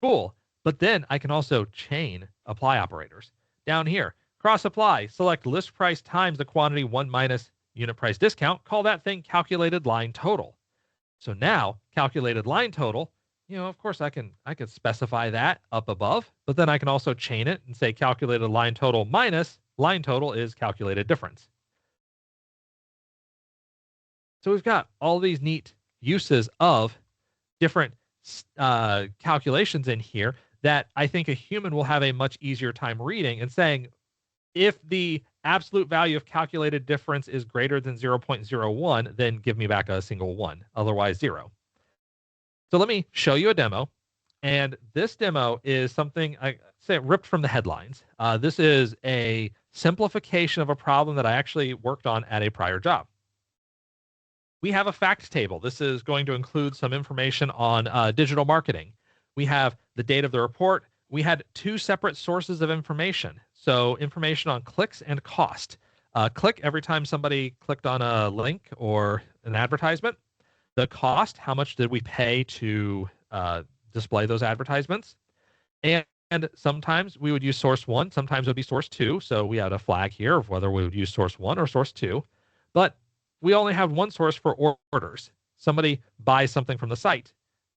Cool. But then I can also chain apply operators. Down here, cross apply, select list price times the quantity 1 minus unit price discount, call that thing calculated line total. So now calculated line total, of course I could specify that up above, but then I can also chain it and say calculated line total minus line total is calculated difference. So we've got all these neat uses of different calculations in here that I think a human will have a much easier time reading and saying, if the absolute value of calculated difference is greater than 0.01, then give me back a single one, otherwise 0. So let me show you a demo. And this demo is something I say ripped from the headlines. This is a simplification of a problem that I actually worked on at a prior job. We have a fact table. This is going to include some information on digital marketing. We have the date of the report. We had 2 separate sources of information. So information on clicks and cost. Click, every time somebody clicked on a link or an advertisement. The cost, how much did we pay to display those advertisements? And sometimes we would use source 1, sometimes it would be source 2. So we had a flag here of whether we would use source 1 or source 2. But we only have one source for orders. Somebody buys something from the site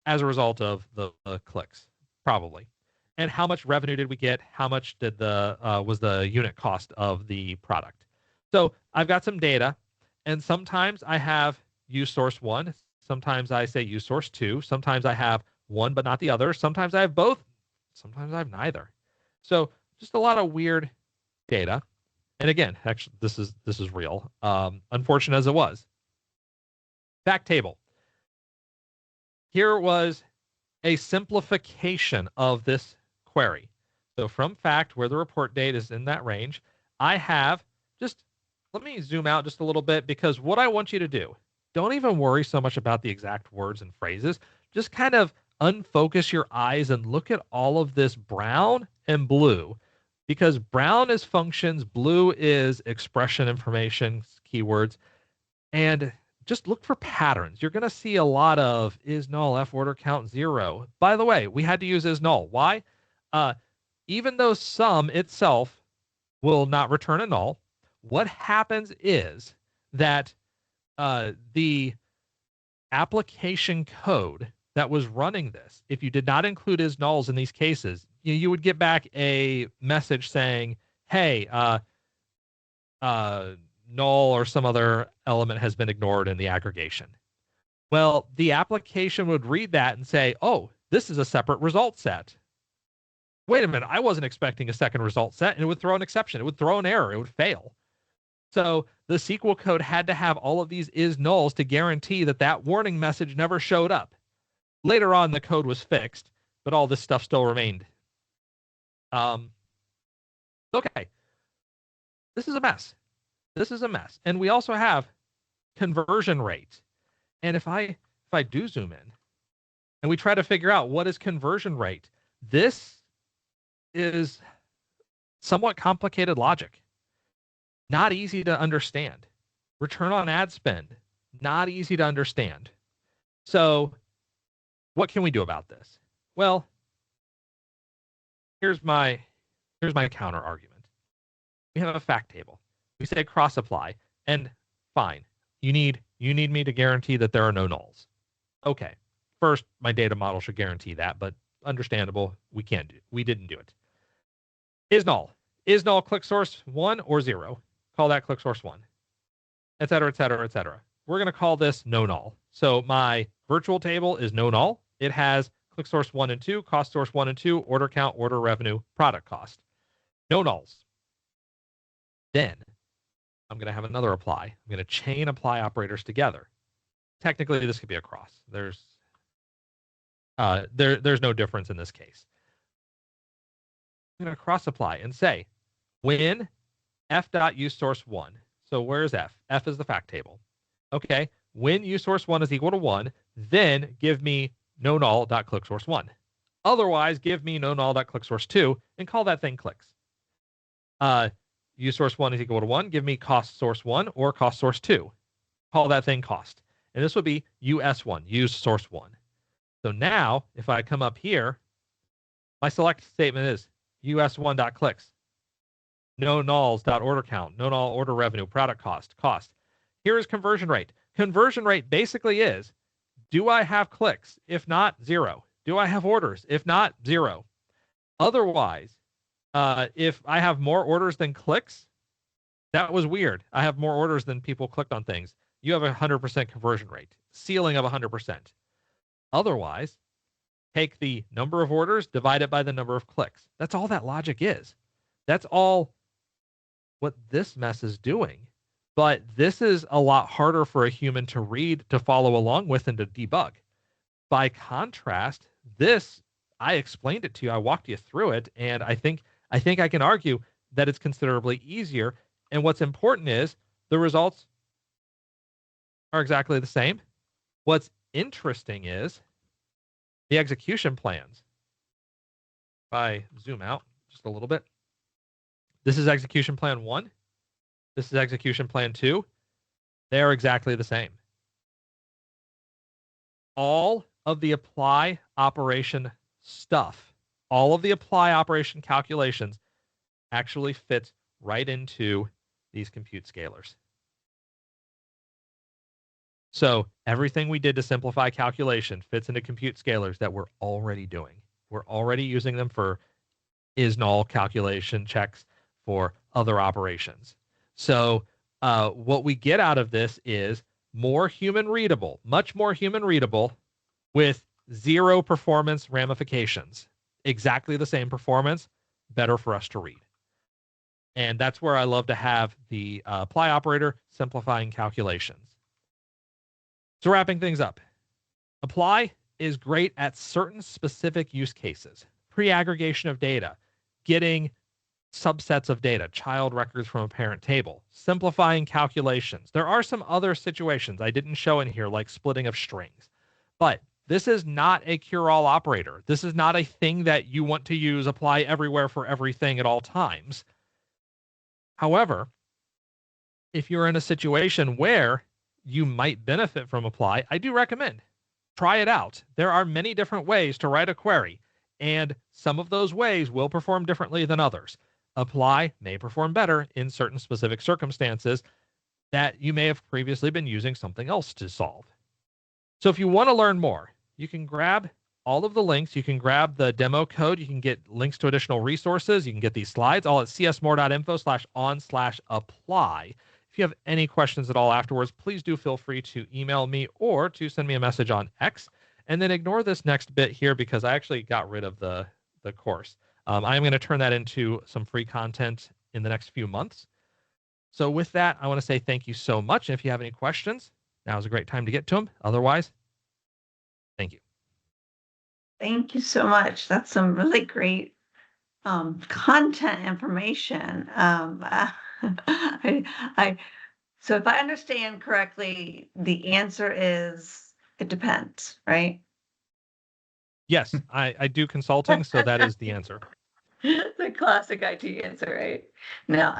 as a result of the clicks, probably. And how much revenue did we get? How much did was the unit cost of the product? So I've got some data, and sometimes I have use source 1. Sometimes I say use source 2. Sometimes I have one but not the other. Sometimes I have both. Sometimes I have neither. So just a lot of weird data. And again, actually, this is real. Unfortunate as it was. Fact table. Here was a simplification of this query. So from fact, where the report date is in that range, I have just, let me zoom out just a little bit, because what I want you to do, don't even worry so much about the exact words and phrases. Just kind of unfocus your eyes and look at all of this brown and blue, because brown is functions, blue is expression information, keywords, and just look for patterns. You're going to see a lot of is null, F order count 0. By the way, we had to use is null. Why? Even though sum itself will not return a null, what happens is that the application code that was running this, if you did not include is nulls in these cases, you would get back a message saying, hey, null or some other element has been ignored in the aggregation. Well, the application would read that and say, oh, this is a separate result set. Wait a minute, I wasn't expecting a second result set, and it would throw an exception. It would throw an error. It would fail. So the SQL code had to have all of these is nulls to guarantee that that warning message never showed up. Later on, the code was fixed, but all this stuff still remained. Okay, this is a mess. This is a mess. And we also have conversion rate. And if I do zoom in and we try to figure out what is conversion rate, this is somewhat complicated logic. Not easy to understand. Return on ad spend, not easy to understand. So what can we do about this? Well, here's my counter argument. We have a fact table. We say cross apply, and fine. You need me to guarantee that there are no nulls. Okay. First, my data model should guarantee that, but understandable, we didn't do it. Is null click source 1 or 0? Call that click source 1, et cetera, et cetera, et cetera. We're going to call this no null. So my virtual table is no null. It has click source 1 and 2, cost source 1 and 2, order count, order revenue, product cost. No nulls. Then I'm going to have another apply. I'm going to chain apply operators together. Technically, this could be a cross. There's no difference in this case. I'm going to cross apply and say when f.useSource1. So where is f? F is the fact table. Okay, when useSource1 is equal to 1, then give me no null.clickSource1. Otherwise, give me no null.clickSource2 and call that thing clicks. useSource1 is equal to 1, give me cost source 1 or cost source 2. Call that thing cost. And this would be us1, use source 1. So now, if I come up here, my select statement is us1.clicks. No nulls.order count, no null order revenue, product cost. Here is conversion rate. Conversion rate basically is, do I have clicks? If not, 0. Do I have orders? If not, 0. Otherwise, if I have more orders than clicks, that was weird. I have more orders than people clicked on things. you have a 100% conversion rate, ceiling of 100%. Otherwise, take the number of orders, divide it by the number of clicks. That's all that logic is. That's all what this mess is doing. But this is a lot harder for a human to read, to follow along with, and to debug. By contrast, this, I explained it to you, I walked you through it, and I think I can argue that it's considerably easier. And what's important is the results are exactly the same. What's interesting is the execution plans. If I zoom out just a little bit, this is execution plan 1. This is execution plan 2. They are exactly the same. All of the apply operation stuff, all of the apply operation calculations actually fit right into these compute scalars. So everything we did to simplify calculation fits into compute scalars that we're already doing. We're already using them for is-null calculation checks for other operations. So what we get out of this is more human readable, much more human readable, with zero performance ramifications. Exactly the same performance, better for us to read. And that's where I love to have the apply operator simplifying calculations. So wrapping things up, apply is great at certain specific use cases. Pre-aggregation of data, getting subsets of data, child records from a parent table, simplifying calculations. There are some other situations I didn't show in here, like splitting of strings. But this is not a cure-all operator. This is not a thing that you want to use apply everywhere for everything at all times. However, if you're in a situation where you might benefit from apply, I do recommend try it out. There are many different ways to write a query, and some of those ways will perform differently than others. Apply may perform better in certain specific circumstances that you may have previously been using something else to solve. So if you want to learn more, you can grab all of the links. You can grab the demo code. You can get links to additional resources. You can get these slides all at csmore.info/on/apply. If you have any questions at all afterwards, please do feel free to email me or to send me a message on X. And then ignore this next bit here because I actually got rid of the course. I'm going to turn that into some free content in the next few months. So with that, I want to say thank you so much. And if you have any questions, now is a great time to get to them. Otherwise, thank you. Thank you so much. That's some really great content information. So if I understand correctly, the answer is it depends, right? Yes, I do consulting, so that is the answer. The classic IT answer, right? No,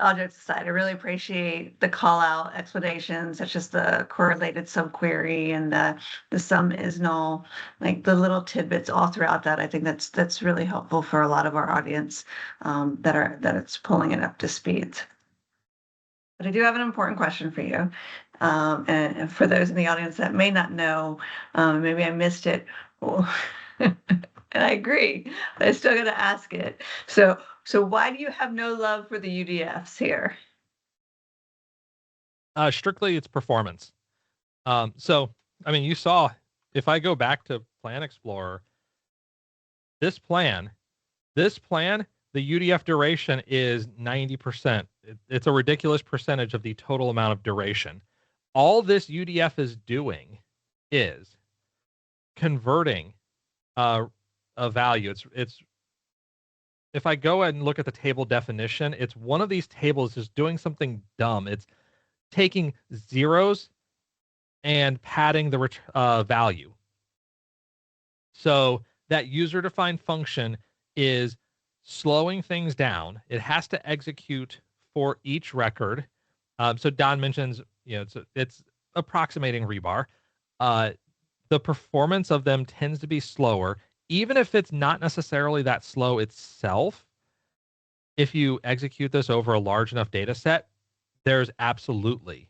all jokes aside, I really appreciate the call out explanations, such as the correlated subquery and the sum is null, like the little tidbits all throughout that. I think that's really helpful for a lot of our audience that it's pulling it up to speed. But I do have an important question for you. And for those in the audience that may not know, maybe I missed it. And I agree, but I still got to ask it. So why do you have no love for the UDFs here? Strictly, it's performance. So, I mean, you saw, if I go back to Plan Explorer, this plan, the UDF duration is 90%. It's a ridiculous percentage of the total amount of duration. All this UDF is doing is converting a value. It's if I go ahead and look at the table definition, it's one of these tables is doing something dumb. It's taking zeros and padding the value. So that user-defined function is slowing things down. It has to execute for each record. So Don mentions, it's approximating rebar. The performance of them tends to be slower, even if it's not necessarily that slow itself. If you execute this over a large enough data set, there's absolutely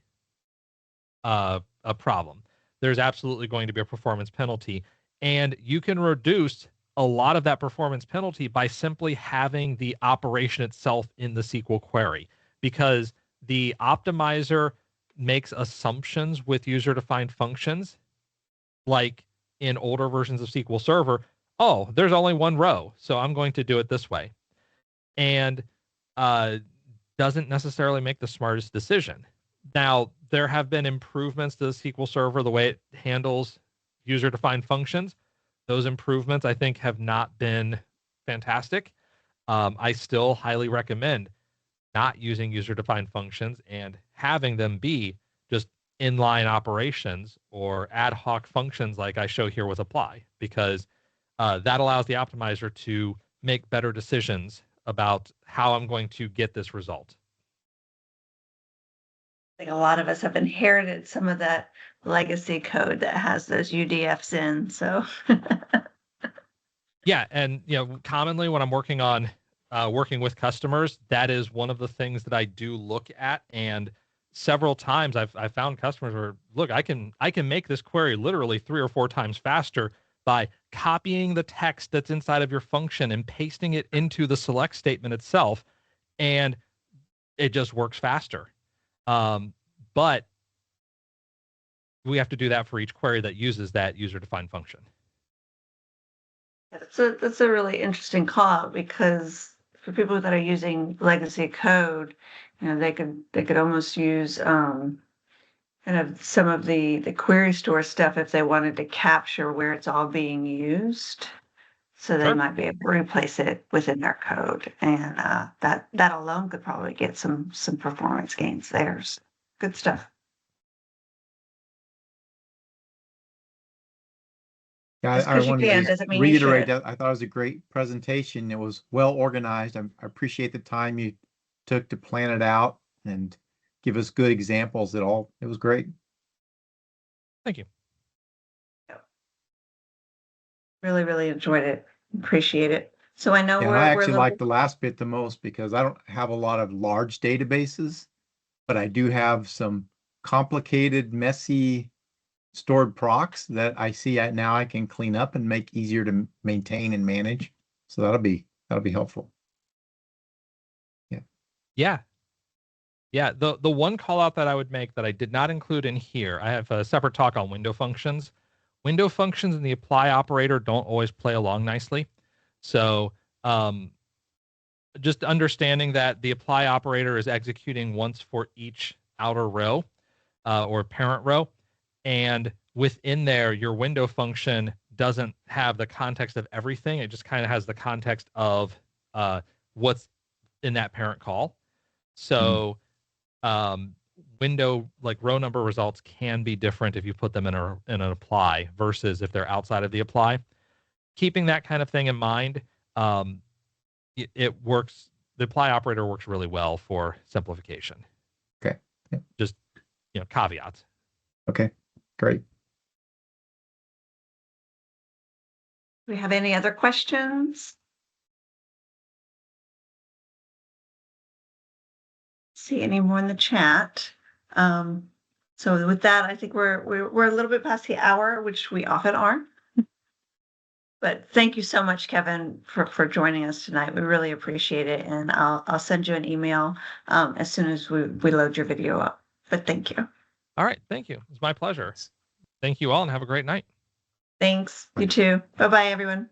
a problem. There's absolutely going to be a performance penalty. And you can reduce a lot of that performance penalty by simply having the operation itself in the SQL query, because the optimizer makes assumptions with user-defined functions, like in older versions of SQL Server. Oh, there's only one row, so I'm going to do it this way. And doesn't necessarily make the smartest decision. Now, there have been improvements to the SQL Server, the way it handles user-defined functions. Those improvements, I think, have not been fantastic. I still highly recommend not using user-defined functions and having them be just inline operations or ad hoc functions like I show here with apply, because that allows the optimizer to make better decisions about how I'm going to get this result. I think a lot of us have inherited some of that legacy code that has those UDFs in. So Yeah, and commonly when I'm working on working with customers, that is one of the things that I do look at. And several times I've found customers where, look, I can make this query literally 3 or 4 times faster by copying the text that's inside of your function and pasting it into the select statement itself, and it just works faster. But we have to do that for each query that uses that user-defined function. that's a really interesting call out, because for people that are using legacy code, they could almost use kind of some of the query store stuff if they wanted to capture where it's all being used. So they Sure. might be able to replace it within their code, and that alone could probably get some performance gains there. So good stuff. Yeah, Just I 'cause you wanted can to doesn't mean you reiterate should. that I thought it was a great presentation. It was well organized. I appreciate the time you took to plan it out and give us good examples. It was great. Thank you. Really, really enjoyed it. Appreciate it. So I know And I we're a actually little like the last bit the most because I don't have a lot of large databases, but I do have some complicated, messy stored procs that I see now I can clean up and make easier to maintain and manage. So that'll be helpful. Yeah. Yeah. The one call out that I would make that I did not include in here, I have a separate talk on window functions. Window functions and the apply operator don't always play along nicely. So just understanding that the apply operator is executing once for each outer row or parent row. And within there, your window function doesn't have the context of everything. It just kind of has the context of what's in that parent call. So window, like row number results, can be different if you put them in an apply versus if they're outside of the apply. Keeping that kind of thing in mind, it works. The apply operator works really well for simplification. Okay. Yeah. Just caveats. Okay. Great. Do we have any other questions? See any more in the chat? So with that, I think we're a little bit past the hour, which we often are. But thank you so much, Kevin, for joining us tonight. We really appreciate it, and I'll send you an email as soon as we load your video up. But thank you. All right, thank you. It's my pleasure. Thank you all, and have a great night. Thanks. You too. Bye-bye, everyone.